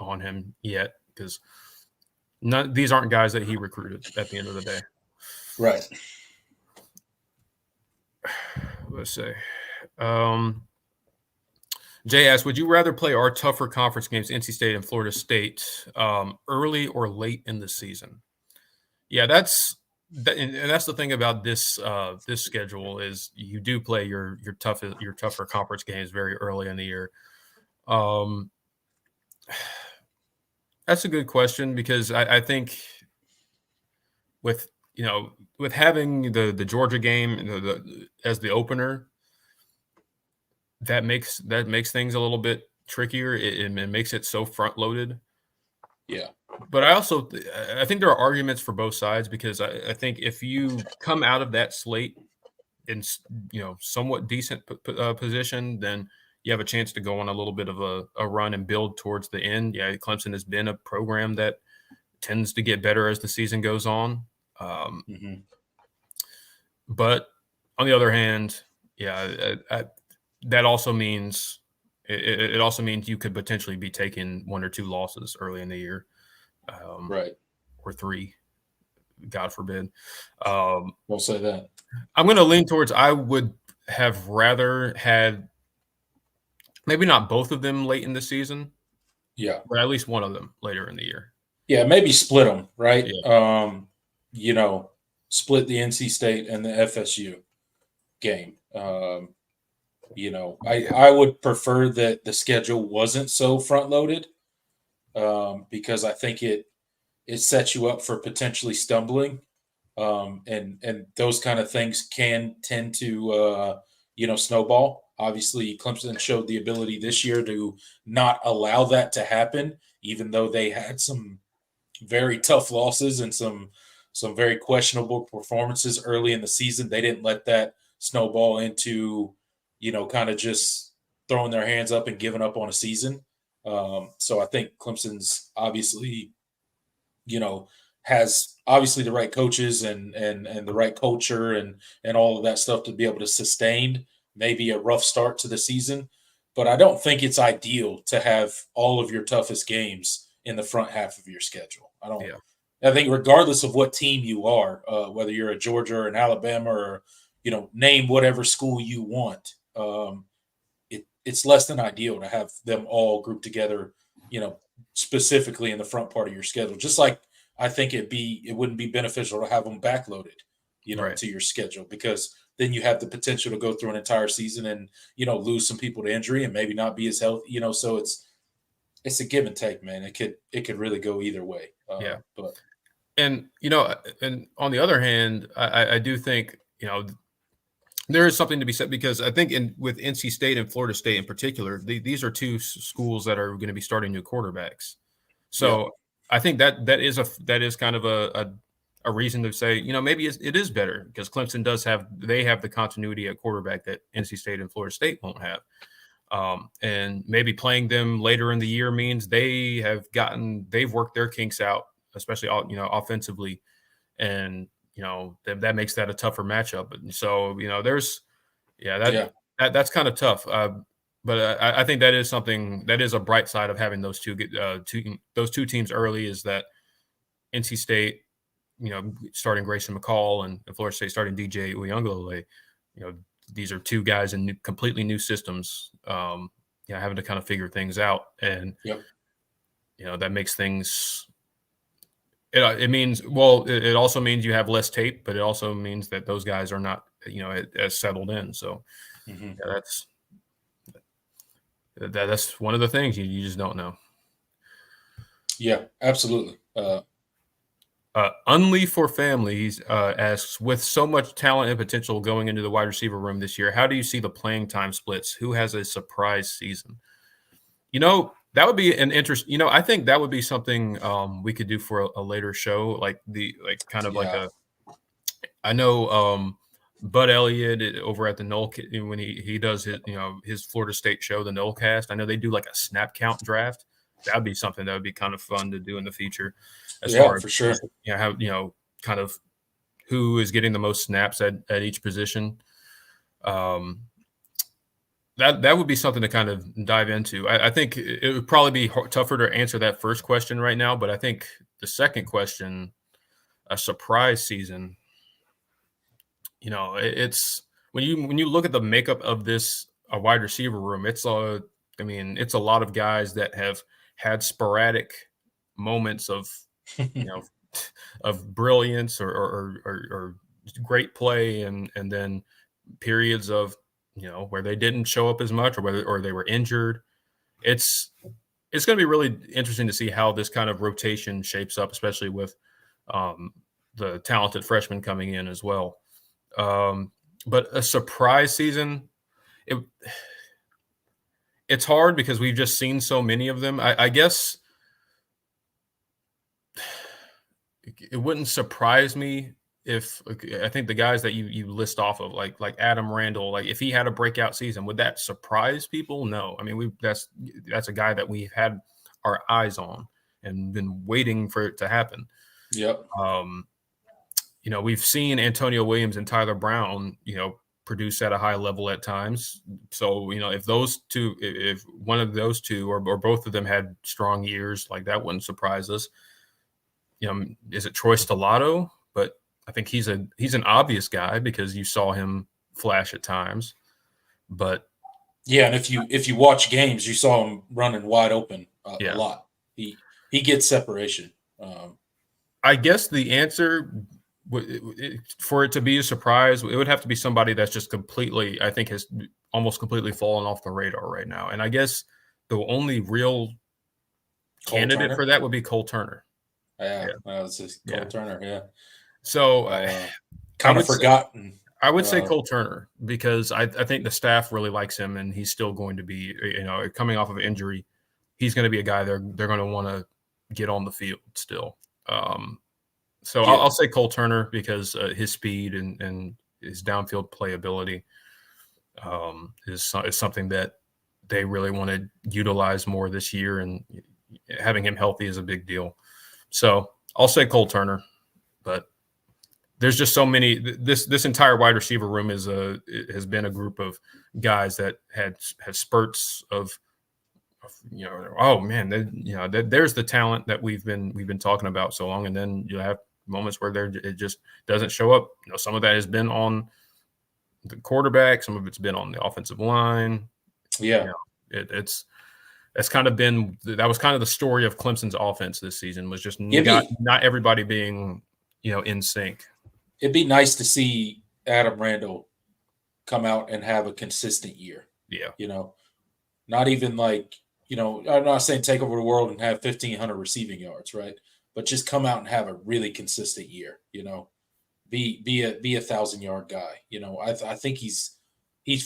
on him yet, because these aren't guys that he recruited at the end of the day. Right. Let's see. Jay asks, would you rather play our tougher conference games, NC State and Florida State, early or late in the season? Yeah, that's the thing about this schedule is you do play your tougher conference games very early in the year. That's a good question, because I think with having the Georgia game as the opener, that makes things a little bit trickier. It makes it so front loaded. Yeah. But I think there are arguments for both sides, because I think if you come out of that slate in somewhat decent position, then you have a chance to go on a little bit of a run and build towards the end. Yeah, Clemson has been a program that tends to get better as the season goes on. But on the other hand, that also means it also means you could potentially be taking 1 or 2 losses early in the year, right, or 3, God forbid. We'll say that. I'm going to lean towards I would have rather had maybe not both of them late in the season, but at least one of them later in the year. Yeah, maybe split them, right? Yeah. Split the NC State and the FSU game. I would prefer that the schedule wasn't so front loaded, because I think it sets you up for potentially stumbling, and those kind of things can tend to snowball. Obviously, Clemson showed the ability this year to not allow that to happen, even though they had some very tough losses and some very questionable performances early in the season. They didn't let that snowball into, kind of just throwing their hands up and giving up on a season. So I think Clemson's obviously, has obviously the right coaches and the right culture and all of that stuff to be able to sustain maybe a rough start to the season. But I don't think it's ideal to have all of your toughest games in the front half of your schedule. I think regardless of what team you are, whether you're a Georgia or an Alabama or, name whatever school you want, it's less than ideal to have them all grouped together, specifically in the front part of your schedule. Just like I think it wouldn't be beneficial to have them backloaded, Right. to your schedule, because then you have the potential to go through an entire season and, lose some people to injury and maybe not be as healthy, so it's a give and take, man. It could really go either way. But and on the other hand, I do think there is something to be said, because I think with NC State and Florida State in particular, these are 2 schools that are going to be starting new quarterbacks. So I think that is kind of a reason to say, maybe it is better, because Clemson they have the continuity at quarterback that NC State and Florida State won't have. And maybe playing them later in the year means they've worked their kinks out, especially offensively, and that makes that a tougher matchup. And so that's kind of tough. But I think that is something that is a bright side of having those two teams early, is that NC State, starting Grayson McCall, and Florida State starting DJ Uyunglele, these are 2 guys in completely new systems, having to kind of figure things out. And, that makes things it also means you have less tape, but it also means that those guys are not, as settled in. So that's one of the things you just don't know. Yeah, absolutely. Unleaf for Families asks, with so much talent and potential going into the wide receiver room this year, how do you see the playing time splits? Who has a surprise season? That would be an interest. I think that would be something we could do for a later show, I know Bud Elliott over at the Knoll, when he does his Florida State show, the Knollcast. I know they do like a snap count draft. That'd be something that would be kind of fun to do in the future. As far as, for sure. How kind of who is getting the most snaps at each position. That would be something to kind of dive into. I think it would probably be tougher to answer that first question right now, but I think the second question, a surprise season, it's when you look at the makeup of a wide receiver room, it's a lot of guys that have had sporadic moments of of brilliance or great play, and then periods of where they didn't show up as much, or they were injured. It's going to be really interesting to see how this kind of rotation shapes up, especially with the talented freshmen coming in as well. But a surprise season, it's hard because we've just seen so many of them. I guess it wouldn't surprise me if I think the guys that you list off of, like Adam Randall, like if he had a breakout season, would that surprise people? No. I mean, that's a guy that we've had our eyes on and been waiting for it to happen. Yep. We've seen Antonio Williams and Tyler Brown, produce at a high level at times. So, if those two, if one of those two or both of them had strong years, like that wouldn't surprise us. Is it Troy Stellato? But I think he's an obvious guy because you saw him flash at times. But yeah, and if you watch games, you saw him running wide open a lot. He gets separation. I guess the answer for it to be a surprise, it would have to be somebody that's just completely, I think, has almost completely fallen off the radar right now. And I guess the only real candidate for that would be Cole Turner. Yeah. It's just Cole Turner. Yeah. So kind of forgotten. I would say Cole Turner because I think the staff really likes him, and he's still going to be, coming off of an injury, he's going to be a guy they're going to want to get on the field still. I'll say Cole Turner because his speed and his downfield playability is something that they really want to utilize more this year, and having him healthy is a big deal. So I'll say Cole Turner, but there's just so many. This entire wide receiver room has been a group of guys that had spurts of oh man, there's the talent that we've been talking about so long, and then you have moments where it just doesn't show up. Some of that has been on the quarterback, some of it's been on the offensive line. Yeah, it's kind of been the story of Clemson's offense this season, was just not everybody being in sync. It'd be nice to see Adam Randall come out and have a consistent year. Yeah, not even like I'm not saying take over the world and have 1,500 receiving yards, right? But just come out and have a really consistent year. Be a 1,000-yard guy. I think he's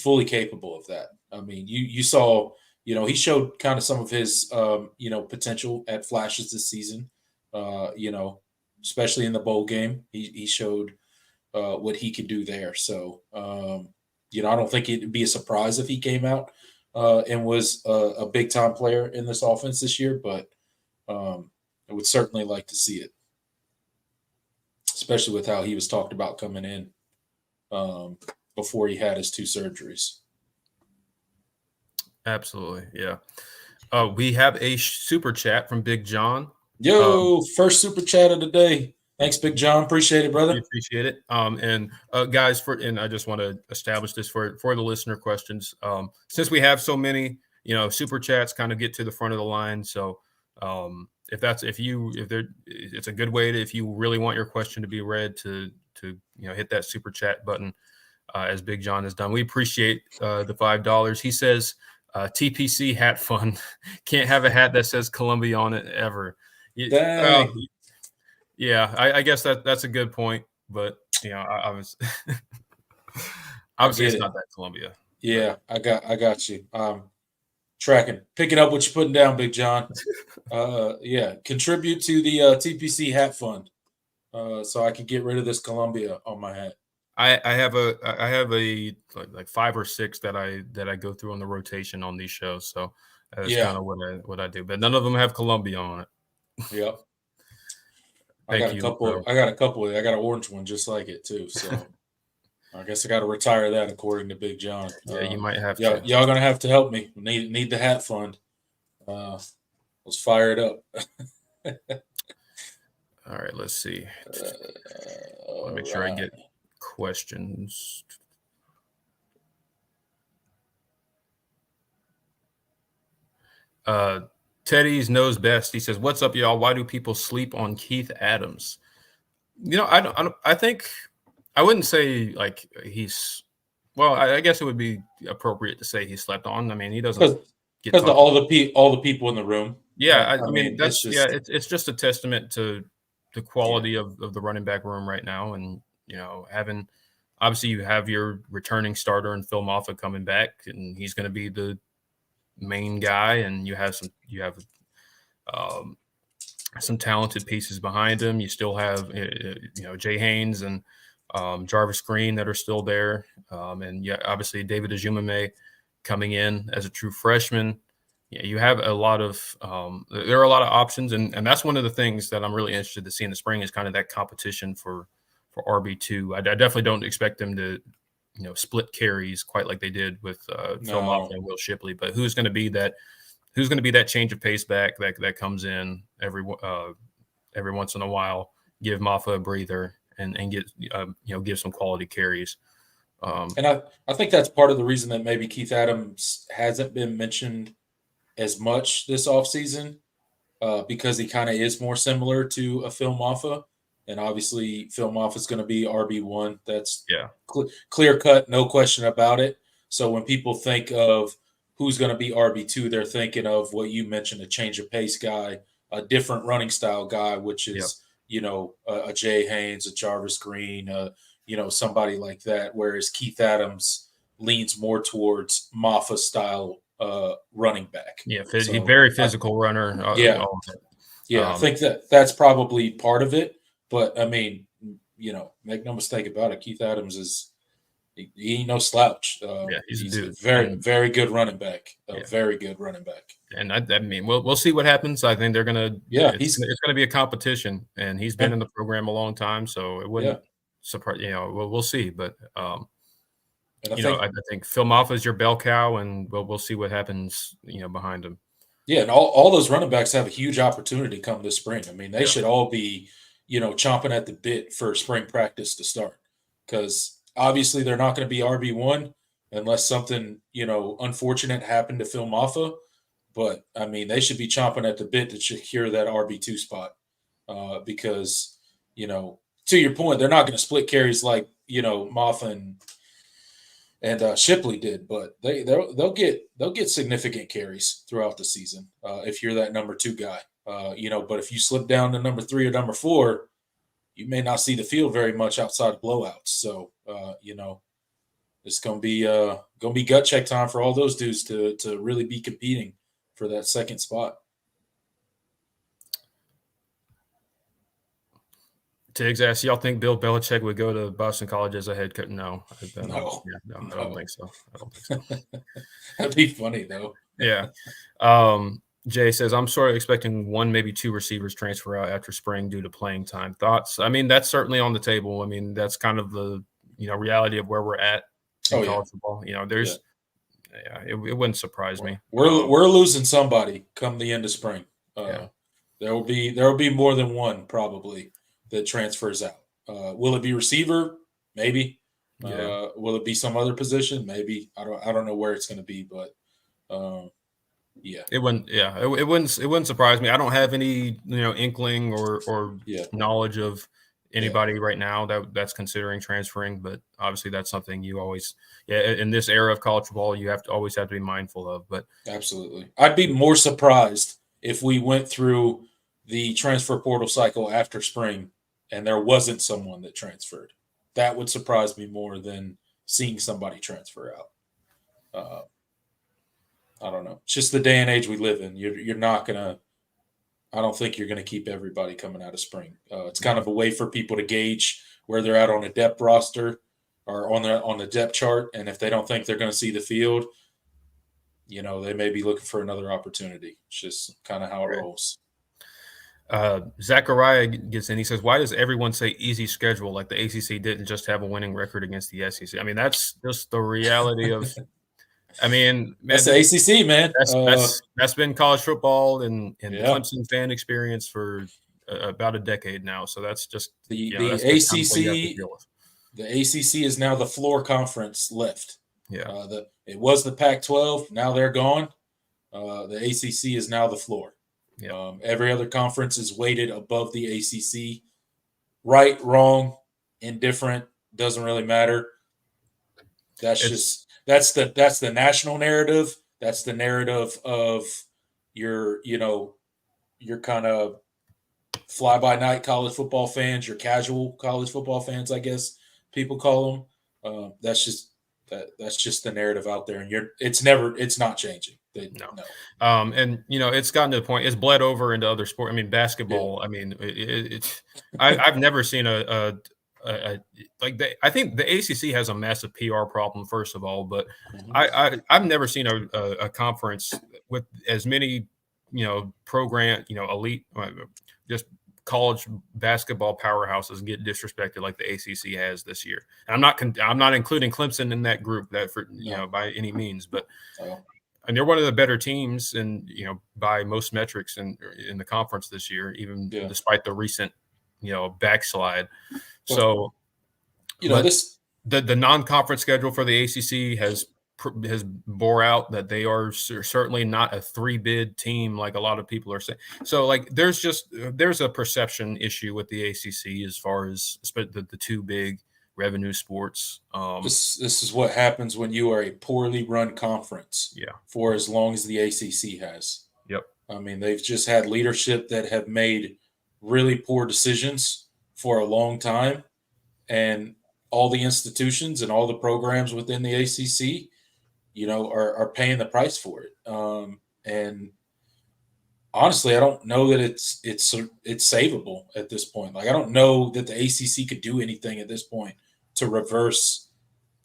fully capable of that. I mean, you saw. He showed kind of some of his, potential at flashes this season, especially in the bowl game. He showed what he could do there. So, I don't think it'd be a surprise if he came out and was a big-time player in this offense this year, but I would certainly like to see it, especially with how he was talked about coming in before he had his 2 surgeries. Absolutely, yeah. We have a super chat from Big John. Yo, first super chat of the day. Thanks, Big John. Appreciate it, brother. We appreciate it. And guys, and I just want to establish this for the listener questions. Since we have so many, super chats kind of get to the front of the line. So it's a good way to, if you really want your question to be read, to hit that super chat button, as Big John has done. We appreciate the $5. He says, TPC hat fun. Can't have a hat that says Columbia on it ever. I guess that's a good point, but I was obviously it's not that Columbia. Yeah, I got you. Tracking, picking up what you're putting down, Big John. Contribute to the TPC hat fund, so I can get rid of this Columbia on my hat. I have like 5 or 6 that I go through on the rotation on these shows. So that's kind of what I do. But none of them have Columbia on it. Yep. I got a couple. I got an orange one just like it too. So I guess I got to retire that, according to Big John. Yeah, you might have to. Y'all gonna have to help me. Need the hat fund. Let's fire it up. All right, let's see. Let me make sure I get questions. Teddy's knows best. He says, "What's up, y'all? Why do people sleep on Keith Adams?" I think I wouldn't say like he's. Well, I guess it would be appropriate to say he slept on. I mean, he doesn't because all the people in the room. Yeah, I mean that's it's just a testament to the quality of the running back room right now, and having obviously you have your returning starter and Phil Moffitt coming back, and he's going to be the main guy, and you have some talented pieces behind him. You still have Jay Haynes and Jarvis Green that are still there, and obviously David Ajumame coming in as a true freshman. Yeah, you have a lot of there are a lot of options, and that's one of the things that I'm really interested to see in the spring is kind of that competition for RB2. I definitely don't expect them to split carries quite like they did with Phil Maffa and Will Shipley, but who's going to be that change of pace back that comes in every once in a while, give Maffa a breather and get give some quality carries. And I think that's part of the reason that maybe Keith Adams hasn't been mentioned as much this offseason, because he kind of is more similar to a Phil Maffa. And obviously, Phil Maffa is going to be RB1. That's clear cut, no question about it. So when people think of who's going to be RB2, they're thinking of what you mentioned, a change of pace guy, a different running style guy, which is, a Jay Haynes, a Jarvis Green, somebody like that. Whereas Keith Adams leans more towards Maffa style running back. Yeah, he's a very physical runner. I think that's probably part of it. But I mean, make no mistake about it. Keith Adams he ain't no slouch. He's a very, very good running back. Very good running back. And I mean, we'll see what happens. I think they're gonna. Yeah, it's gonna be a competition, and he's been in the program a long time, so it wouldn't surprise. We'll see, but I think Phil Maffa is your bell cow, and we'll see what happens. Behind him. Yeah, and all those running backs have a huge opportunity come this spring. I mean, they should all be, chomping at the bit for spring practice to start, because obviously they're not going to be RB1 unless something, unfortunate happened to Phil Maffa. But I mean, they should be chomping at the bit to secure that RB2 spot, because, to your point, they're not going to split carries like, Maffa and Shipley did, but they'll get significant carries throughout the season if you're that number 2 guy. But if you slip down to number 3 or number 4, you may not see the field very much outside of blowouts. So it's gonna be gut check time for all those dudes to really be competing for that second spot. Tiggs asks, y'all think Bill Belichick would go to Boston College as a head coach? No. I don't think so. That'd be funny, though. Yeah. Jay says, I'm sort of expecting 1, maybe 2 receivers transfer out after spring due to playing time. Thoughts? I mean, that's certainly on the table. I mean, that's kind of the reality of where we're at in college football. It wouldn't surprise me. We're losing somebody come the end of spring. There will be more than one probably that transfers out. Will it be receiver? Maybe. Will it be some other position? Maybe. I don't know where it's going to be, but it wouldn't surprise me. I don't have any inkling or knowledge of anybody right now that's considering transferring, but obviously that's something you always in this era of college football you always have to be mindful of. But absolutely, I'd be more surprised if we went through the transfer portal cycle after spring and there wasn't someone that transferred. That would surprise me more than seeing somebody transfer out. I don't know. It's just the day and age we live in. You're not gonna. I don't think you're gonna keep everybody coming out of spring. It's kind of a way for people to gauge where they're at on a depth roster or on the depth chart, and if they don't think they're going to see the field, they may be looking for another opportunity. It's just kind of how it rolls. Zachariah gets in. He says, "Why does everyone say easy schedule like the ACC didn't just have a winning record against the SEC?" I mean, that's just the reality of. I mean, that's the ACC, man. That's been college football and the Clemson fan experience for about a decade now. So that's just the ACC. The ACC is now the floor conference left. Yeah, it was the Pac-12. Now they're gone. The ACC is now the floor. Yeah. Every other conference is weighted above the ACC. Right, wrong, indifferent, doesn't really matter. That's the national narrative. That's the narrative of your kind of fly-by-night college football fans, your casual college football fans, I guess people call them. That's That's just the narrative out there, and it's not changing. No. No. And it's gotten to the point, it's bled over into other sports. I mean, basketball. Yeah. I mean, I've never seen I think the ACC has a massive PR problem, first of all, but I've never seen a conference with as many program elite just college basketball powerhouses get disrespected like the ACC has this year. And I'm not including Clemson in that group by any means, but and they're one of the better teams and by most metrics in the conference this year, even despite the recent backslide. So the non-conference schedule for the ACC has bore out that they are certainly not a 3-bid team like a lot of people are saying. So like there's a perception issue with the ACC as far as the two big revenue sports. This is what happens when you are a poorly run conference for as long as the ACC has. Yep. I mean, they've just had leadership that have made really poor decisions for a long time, and all the institutions and all the programs within the ACC are paying the price for it. And honestly, I don't know that it's savable at this point. Like, I don't know that the ACC could do anything at this point to reverse,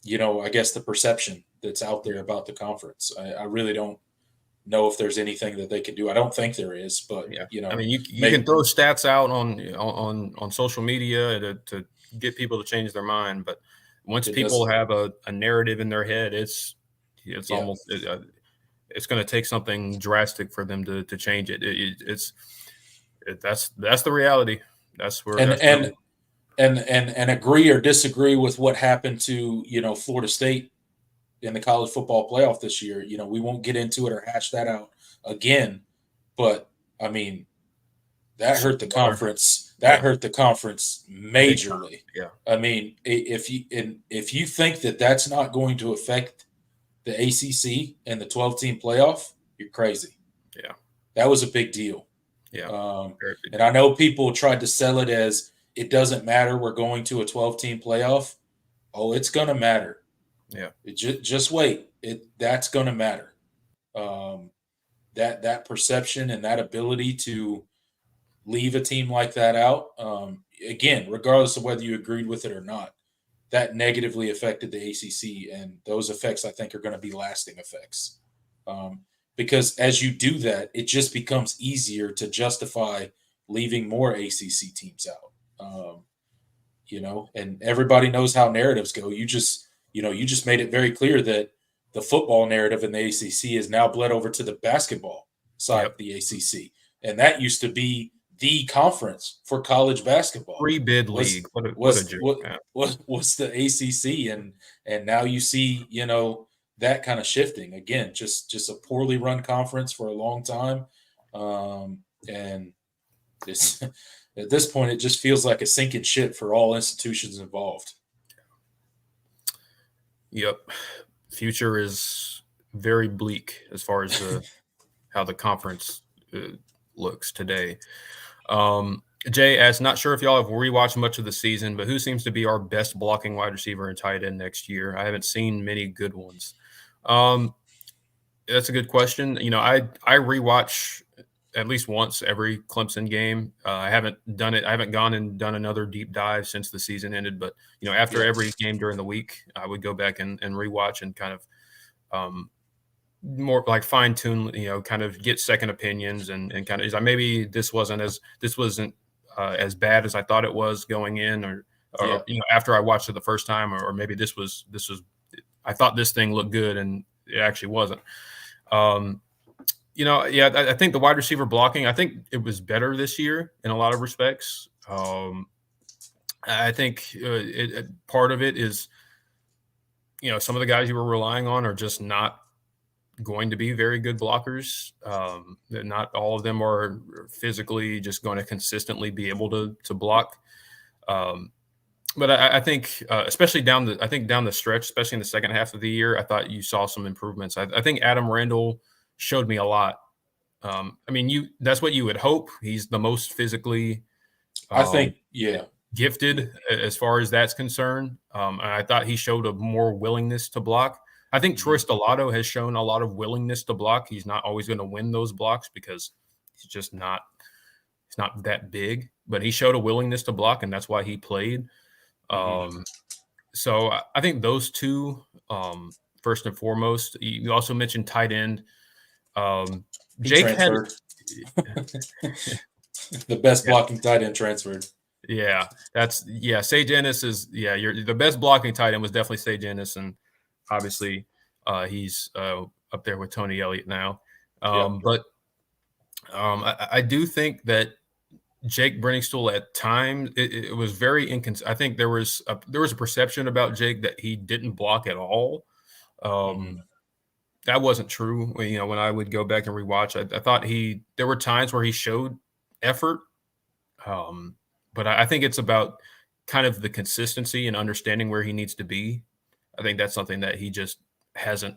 I guess the perception that's out there about the conference. I really don't know if there's anything that they can do. I don't think there is, but I mean, you can throw stats out on social media to get people to change their mind, but once people have a narrative in their head, it's almost it's going to take something drastic for them to change it. That's the reality. That's where and agree or disagree with what happened to Florida State in the college football playoff this year. We won't get into it or hash that out again, but I mean, that hurt the conference. That hurt the conference majorly. Yeah. I mean, if you think that that's not going to affect the ACC and the 12-team playoff, you're crazy. Yeah. That was a big deal. Yeah. And I know people tried to sell it as it doesn't matter. We're going to a 12-team playoff. Oh, it's going to matter. Yeah. Just wait. That's going to matter. That perception and that ability to leave a team like that out, again, regardless of whether you agreed with it or not, that negatively affected the ACC, and those effects, I think, are going to be lasting effects. Because as you do that, it just becomes easier to justify leaving more ACC teams out. And everybody knows how narratives go. You just made it very clear that the football narrative in the ACC is now bled over to the basketball side of the ACC. And that used to be the conference for college basketball. 3-bid league. What a joke. What's the ACC? And now you see, that kind of shifting. Again, just a poorly run conference for a long time. And it's, at this point, it just feels like a sinking ship for all institutions involved. Yep. Future is very bleak as far as how the conference looks today. Jay asks, not sure if y'all have rewatched much of the season, but who seems to be our best blocking wide receiver and tight end next year? I haven't seen many good ones. That's a good question. I rewatch at least once every Clemson game. I haven't done it. I haven't gone and done another deep dive since the season ended, but after every game during the week, I would go back and rewatch and kind of, more like fine tune, kind of get second opinions and kind of maybe this wasn't as bad as I thought it was going in, or after I watched it the first time, or maybe this was I thought this thing looked good and it actually wasn't. I think the wide receiver blocking, I think it was better this year in a lot of respects. I think part of it is, some of the guys you were relying on are just not going to be very good blockers. Not all of them are physically just going to consistently be able to block. But I think, especially down the stretch, especially in the second half of the year, I thought you saw some improvements. I think Adam Randall showed me a lot. That's what you would hope. He's the most physically. I think, gifted as far as that's concerned. And I thought he showed a more willingness to block. I think Troy Stellato has shown a lot of willingness to block. He's not always going to win those blocks because he's not that big, but he showed a willingness to block, and that's why he played. So I think those two, first and foremost. You also mentioned tight end. Jake transferred. The best blocking tight end transferred. Yeah, Sage Ennis is the best blocking tight end was definitely Sage Ennis, and obviously he's up there with Tony Elliott now. But I do think that Jake Brenningstool at times it was very inconsistent. I think there was a perception about Jake that he didn't block at all. That wasn't true. When I would go back and rewatch, I thought there were times where he showed effort. But I think it's about kind of the consistency and understanding where he needs to be. I think that's something that he just hasn't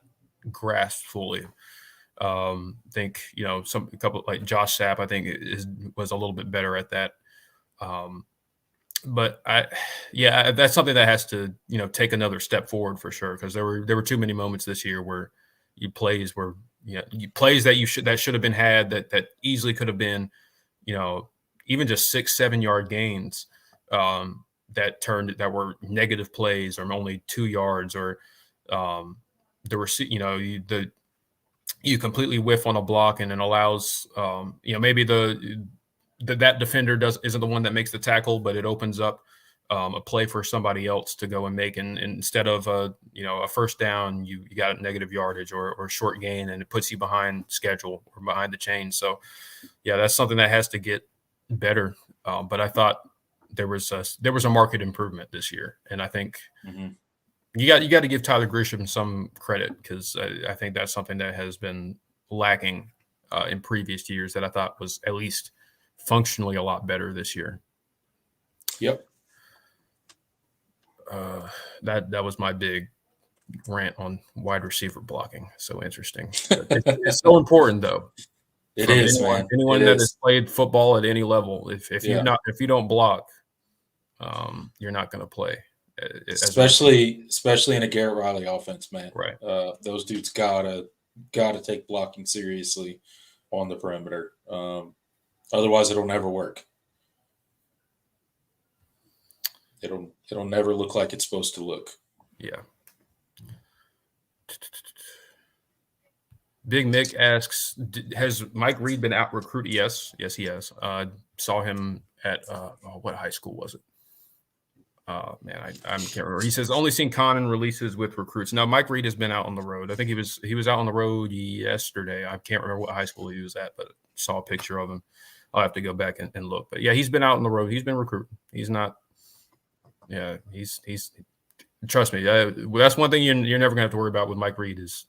grasped fully. I think a couple like Josh Sapp, I think was a little bit better at that. But that's something that has to take another step forward for sure, because there were too many moments this year where plays that should have been had that easily could have been even just 6-7 yard gains that were negative plays or only 2 yards, or there were you completely whiff on a block and it allows maybe that defender isn't the one that makes the tackle, but it opens up a play for somebody else to go and make, and instead of a first down, you got negative yardage or short gain, and it puts you behind schedule or behind the chain. So that's something that has to get better. But I thought there was a market improvement this year, and I think you got to give Tyler Grisham some credit, because I think that's something that has been lacking in previous years that I thought was at least functionally a lot better this year. Yep. That was my big rant on wide receiver blocking. So interesting. It's so important, though. It is, man. Anyone that has played football at any level, if you don't block, you're not going to play. Especially in a Garrett Riley offense, man. Right. Those dudes gotta take blocking seriously on the perimeter. Otherwise, it'll never work. It'll never look like it's supposed to look. Yeah. Big Mick asks, has Mike Reed been out recruited? Yes, he has. Saw him at what high school was it? I can't remember. He says only seen Conan releases with recruits. No, Mike Reed has been out on the road. I think he was out on the road yesterday. I can't remember what high school he was at, but saw a picture of him. I'll have to go back and look. But he's been out on the road. He's been recruiting. He's not. Yeah, he's. Trust me. That's one thing you're never gonna have to worry about with Mike Reed is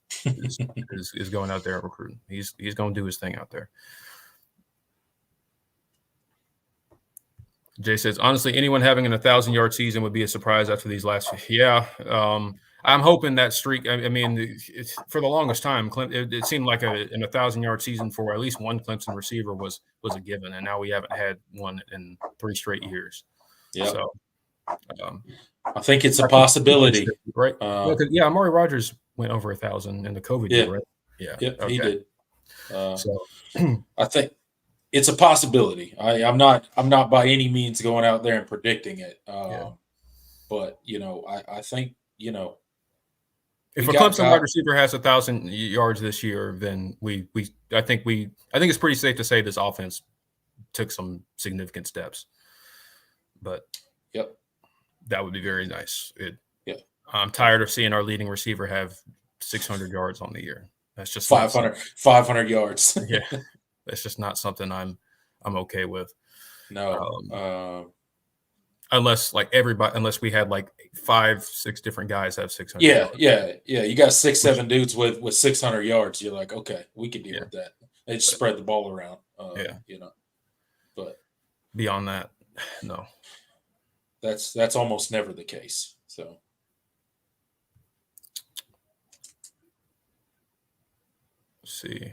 going out there and recruiting. He's going to do his thing out there. Jay says, honestly, anyone having an 1,000-yard season would be a surprise after these last few. Yeah, I'm hoping that streak. I mean, for the longest time, it seemed like an 1,000-yard season for at least one Clemson receiver was a given, and now we haven't had one in 3 straight years. Yeah. So, I think it's a possibility, right? Amari Rogers went over 1,000 in the COVID year, right? Yeah, okay. He did. I think it's a possibility. I'm not by any means going out there and predicting it. But I think if a Clemson wide receiver has 1,000 yards this year, then I think it's pretty safe to say this offense took some significant steps. But that would be very nice. I'm tired of seeing our leading receiver have 600 yards on the year. That's just 500 yards. Yeah, that's just not something I'm okay with. No, unless we had like 5-6 different guys have 600. Yeah. You got 6-7 dudes with 600 yards. You're like, okay, we can deal with that. They just spread the ball around. But beyond that, no. That's almost never the case. So. Let's see.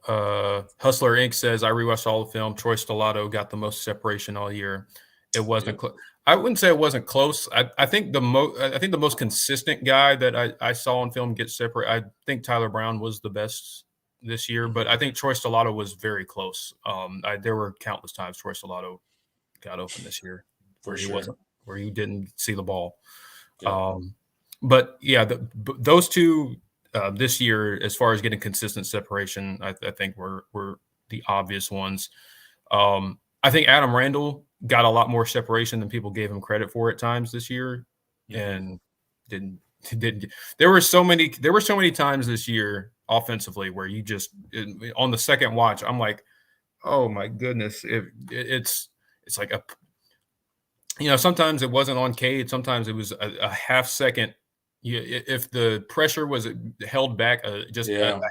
Hustler Inc. says, I rewatched all the film. Troy Stellato got the most separation all year. It wasn't close. I wouldn't say it wasn't close. I think the most consistent guy that I saw on film get separate. I think Tyler Brown was the best this year, but I think Troy Stellato was very close. There were countless times Troy Stellato got open this year where he didn't see the ball. Yeah. But yeah, those two this year, as far as getting consistent separation, I think were the obvious ones. I think Adam Randall got a lot more separation than people gave him credit for at times this year, and didn't. There were so many times this year offensively where you just on the second watch, I'm like, oh my goodness, it's like sometimes it wasn't on Cade, sometimes it was a half second. If the pressure was held back a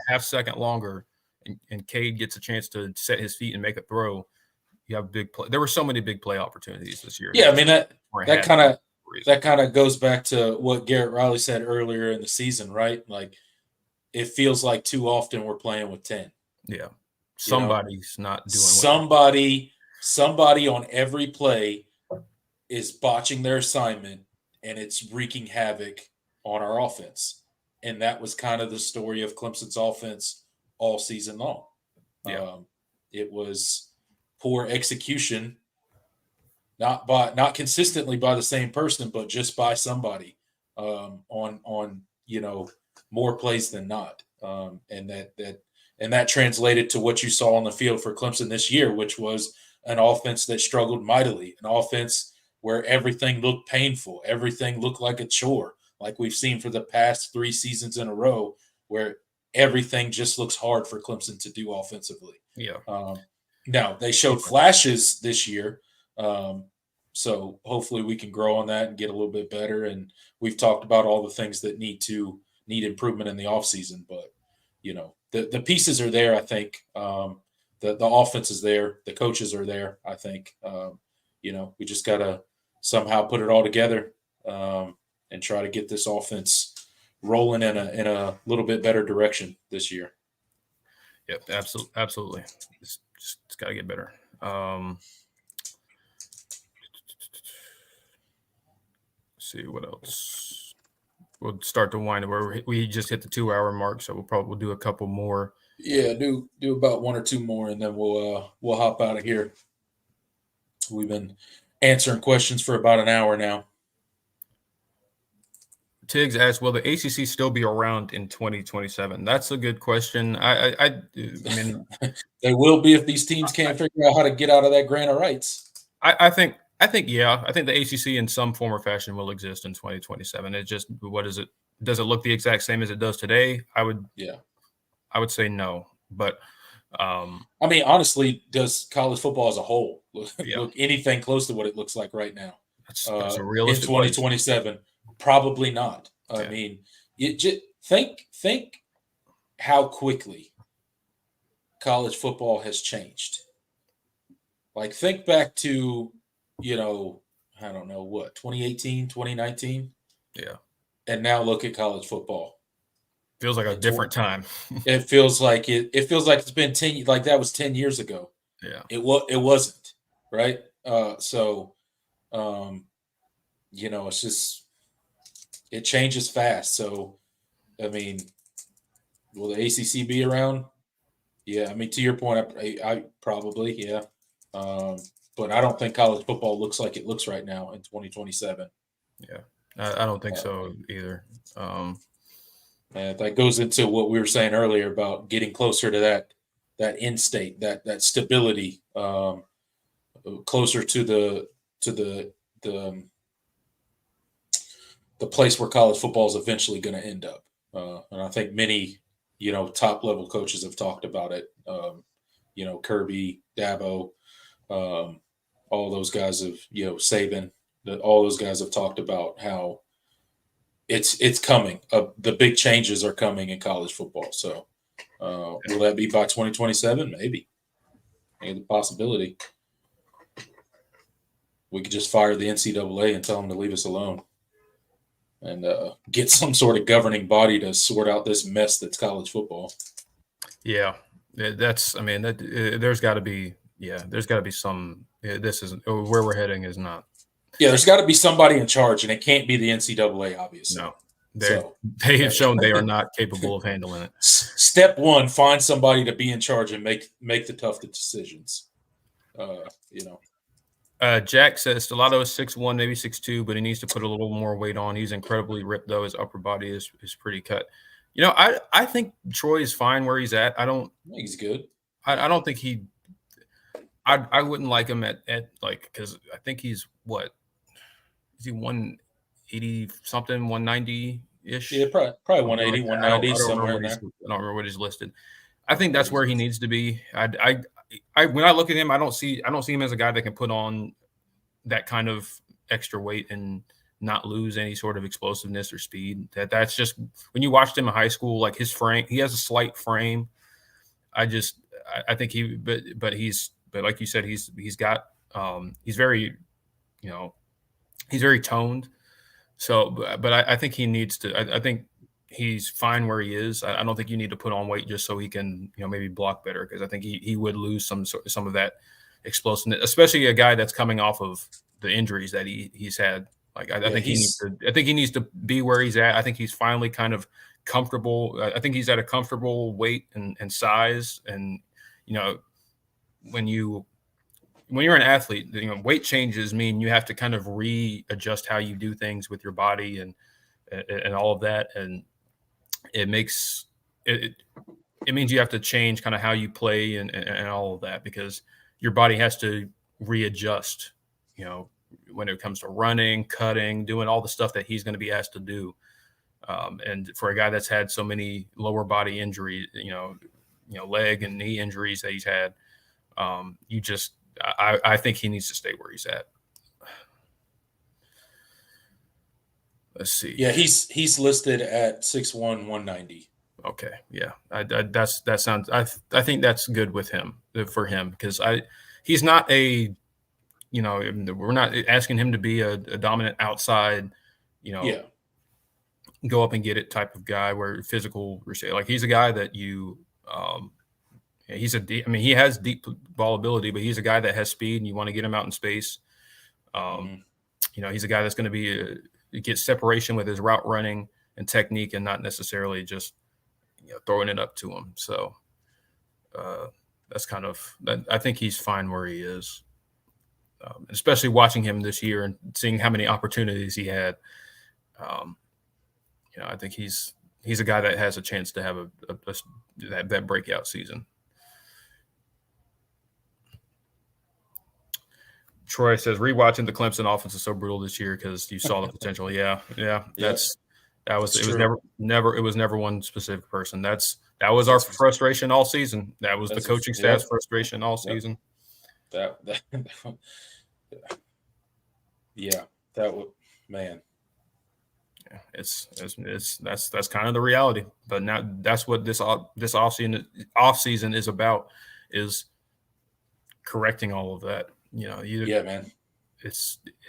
half second longer, and Cade gets a chance to set his feet and make a throw, you have big play. There were so many big play opportunities this year. Yeah, I mean that kind of goes back to what Garrett Riley said earlier in the season, right? Like it feels like too often we're playing with 10. Yeah, somebody's not doing somebody on every play is botching their assignment, and it's wreaking havoc on our offense. And that was kind of the story of Clemson's offense all season long. Yeah. It was poor execution, not consistently by the same person, but just by somebody on more plays than not. And that translated to what you saw on the field for Clemson this year, which was an offense that struggled mightily, an offense where everything looked painful, everything looked like a chore, like we've seen for the past 3 seasons in a row, where everything just looks hard for Clemson to do offensively. Yeah. Now, they showed flashes this year, so hopefully we can grow on that and get a little bit better. And we've talked about all the things that need improvement in the offseason, but the pieces are there. I think the offense is there, the coaches are there. I think we just gotta somehow put it all together and try to get this offense rolling in a little bit better direction this year. Yep, absolutely. It's got to get better. See what else. We'll start to wind where we just hit the 2-hour mark, so we'll do a couple more. Yeah, do about 1 or 2 more, and then we'll hop out of here. We've been answering questions for about an hour now. Tiggs asked, will the ACC still be around in 2027? That's a good question. I mean, they will be if these teams can't figure out how to get out of that grant of rights. I think yeah. I think the ACC in some form or fashion will exist in 2027. It just, what is it? Does it look the exact same as it does today? I would say no. But I mean, honestly, does college football as a whole look anything close to what it looks like right now? That's a realistic in 2027. Probably not. I mean, you just think how quickly college football has changed. Like, think back to, I don't know what, 2018, 2019? Yeah. And now look at college football. Feels like a different time. It feels like it's been 10, like that was 10 years ago. Yeah. It wasn't, right? It's just, it changes fast. So, I mean, will the ACC be around? Yeah. I mean, to your point, I probably, yeah. But I don't think college football looks like it looks right now in 2027. Yeah. I don't think so either. And that goes into what we were saying earlier about getting closer to that end state, that stability, closer to the place where college football is eventually going to end up. And I think many, top level coaches have talked about it. Kirby, Dabo, all those guys have, Saban, all those guys have talked about how it's coming. The big changes are coming in college football. So will that be by 2027? Maybe the possibility. We could just fire the NCAA and tell them to leave us alone and get some sort of governing body to sort out this mess that's college football. Yeah. That's, I mean, there's got to be, there's got to be some. This isn't where we're heading. Is not. Yeah, there's got to be somebody in charge, and it can't be the NCAA, obviously. No, So they have shown they are not capable of handling it. Step one: find somebody to be in charge and make the tough decisions. Jack says Stellato is 6'1", maybe 6'2", but he needs to put a little more weight on. He's incredibly ripped, though. His upper body is pretty cut. I think Troy is fine where he's at. I think he's good. I don't think he – I wouldn't like him at like – because I think he's what? Is he 180-something, 190-ish? Yeah, probably 180, 190, somewhere in there. I don't remember what he's listed. I think that's where he needs to be. When I look at him, I don't see him as a guy that can put on that kind of extra weight and not lose any sort of explosiveness or speed. That's just when you watched him in high school, like his frame, he has a slight frame. I think but like you said, he's very, he's very toned. So, but I think he needs to. I think he's fine where he is. I don't think you need to put on weight just so he can, maybe block better, because I think he would lose some of that explosiveness, especially a guy that's coming off of the injuries that he's had. Like I think he needs to be where he's at. I think he's finally kind of comfortable. I think he's at a comfortable weight and size. And when you're an athlete, weight changes mean you have to kind of readjust how you do things with your body and all of that. And it makes it means you have to change kind of how you play and all of that, because your body has to readjust, when it comes to running, cutting, doing all the stuff that he's going to be asked to do. And for a guy that's had so many lower body injuries, leg and knee injuries that he's had, I think he needs to stay where he's at. Let's see. Yeah, he's listed at 6'1", 190. Okay, yeah, that sounds. I think that's good with him for him, because he's not a, we're not asking him to be a dominant outside, go up and get it type of guy where physical. Like he's a guy that he has deep ball ability, but he's a guy that has speed, and you want to get him out in space. He's a guy that's going to be get separation with his route running and technique, and not necessarily just throwing it up to him. So that's kind of that. I think he's fine where he is, especially watching him this year and seeing how many opportunities he had. I think he's a guy that has a chance to have that breakout season. Troy says rewatching the Clemson offense is so brutal this year because you saw the potential. Yeah. It was never one specific person. That was our frustration all season. That was the coaching staff's frustration all season. That would, man. Yeah, that's kind of the reality. But now that's what this off season is about, is correcting all of that. Man. It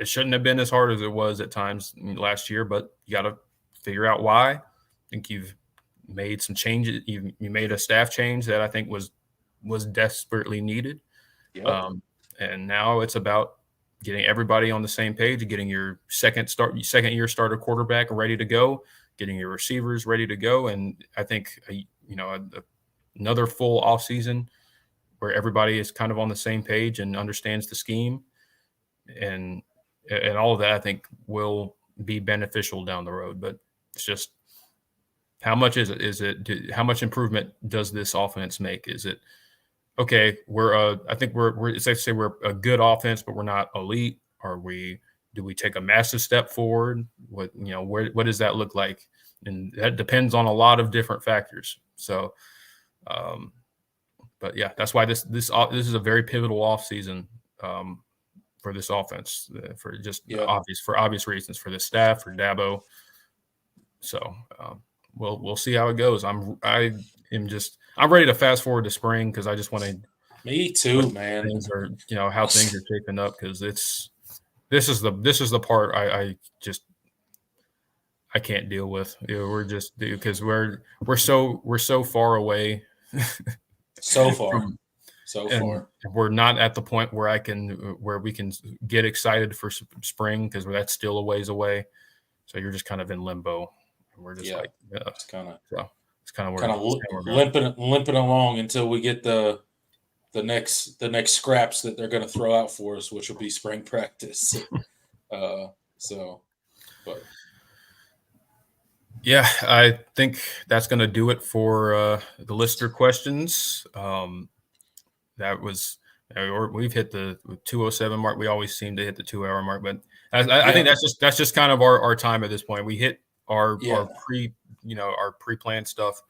shouldn't have been as hard as it was at times last year, but you got to figure out why. I think you've made some changes. You made a staff change that I think was desperately needed. Yep. And now it's about getting everybody on the same page, getting your second year starter quarterback ready to go, getting your receivers ready to go. And I think, another full off season where everybody is kind of on the same page and understands the scheme and all of that, I think will be beneficial down the road. But it's just, how much is it? How much improvement does this offense make? Is it, okay, I think it's safe to say we're a good offense, but we're not elite. Do we take a massive step forward? What does that look like? And that depends on a lot of different factors. So, but yeah, that's why this is a very pivotal offseason for this offense, for just obvious reasons, for the staff, for Dabo. So we'll see how it goes. I'm ready to fast forward to spring, because I just want to. Me too, man. How things are shaping up, because this is the part I can't deal with. We're just, because we're so far away. So far. And we're not at the point where we can get excited for spring, because that's still a ways away. So you're just kind of in limbo. And we're just it's kind of limping along until we get the next scraps that they're going to throw out for us, which will be spring practice. Yeah, I think that's going to do it for the listener questions. We've hit the 2:07 mark. We always seem to hit the 2-hour mark, but I think that's just kind of our time at this point. We hit our pre-planned stuff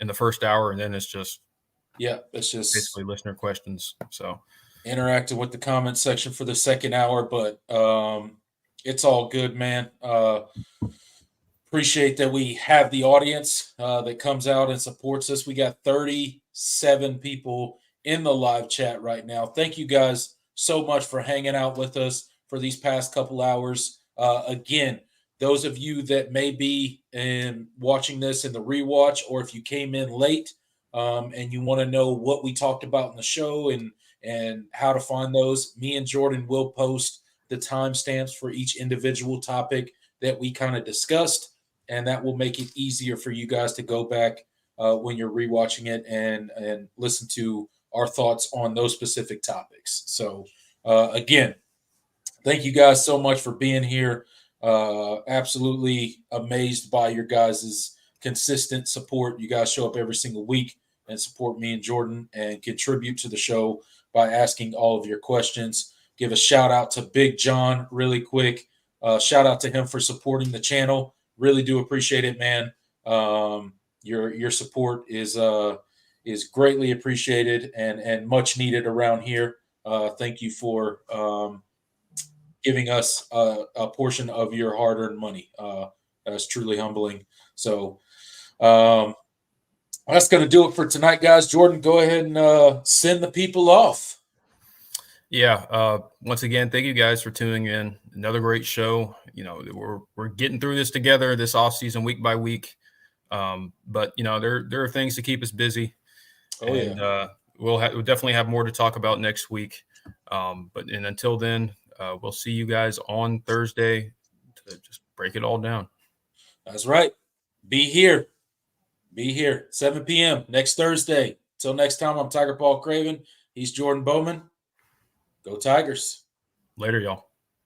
in the first hour, and then it's just basically listener questions. So interacting with the comment section for the second hour, but it's all good, man. Appreciate that we have the audience that comes out and supports us. We got 37 people in the live chat right now. Thank you guys so much for hanging out with us for these past couple hours. Again, those of you that may be watching this in the rewatch, or if you came in late and you want to know what we talked about in the show and how to find those, me and Jordan will post the timestamps for each individual topic that we kind of discussed, and that will make it easier for you guys to go back when you're rewatching it and listen to our thoughts on those specific topics. So again, thank you guys so much for being here. Absolutely amazed by your guys' consistent support. You guys show up every single week and support me and Jordan and contribute to the show by asking all of your questions. Give a shout out to Big John really quick. Shout out to him for supporting the channel. Really do appreciate it, man. Your support is greatly appreciated and much needed around here. Thank you for giving us a portion of your hard-earned money. That's truly humbling. So that's going to do it for tonight, guys. Jordan, go ahead and send the people off. Yeah. Once again, thank you guys for tuning in. Another great show. We're getting through this together this off season, week by week. But there are things to keep us busy. We'll definitely have more to talk about next week. But until then, we'll see you guys on Thursday to just break it all down. That's right. Be here. 7 p.m. next Thursday. Till next time, I'm Tiger Paul Craven. He's Jordan Bowman. Go Tigers. Later, y'all.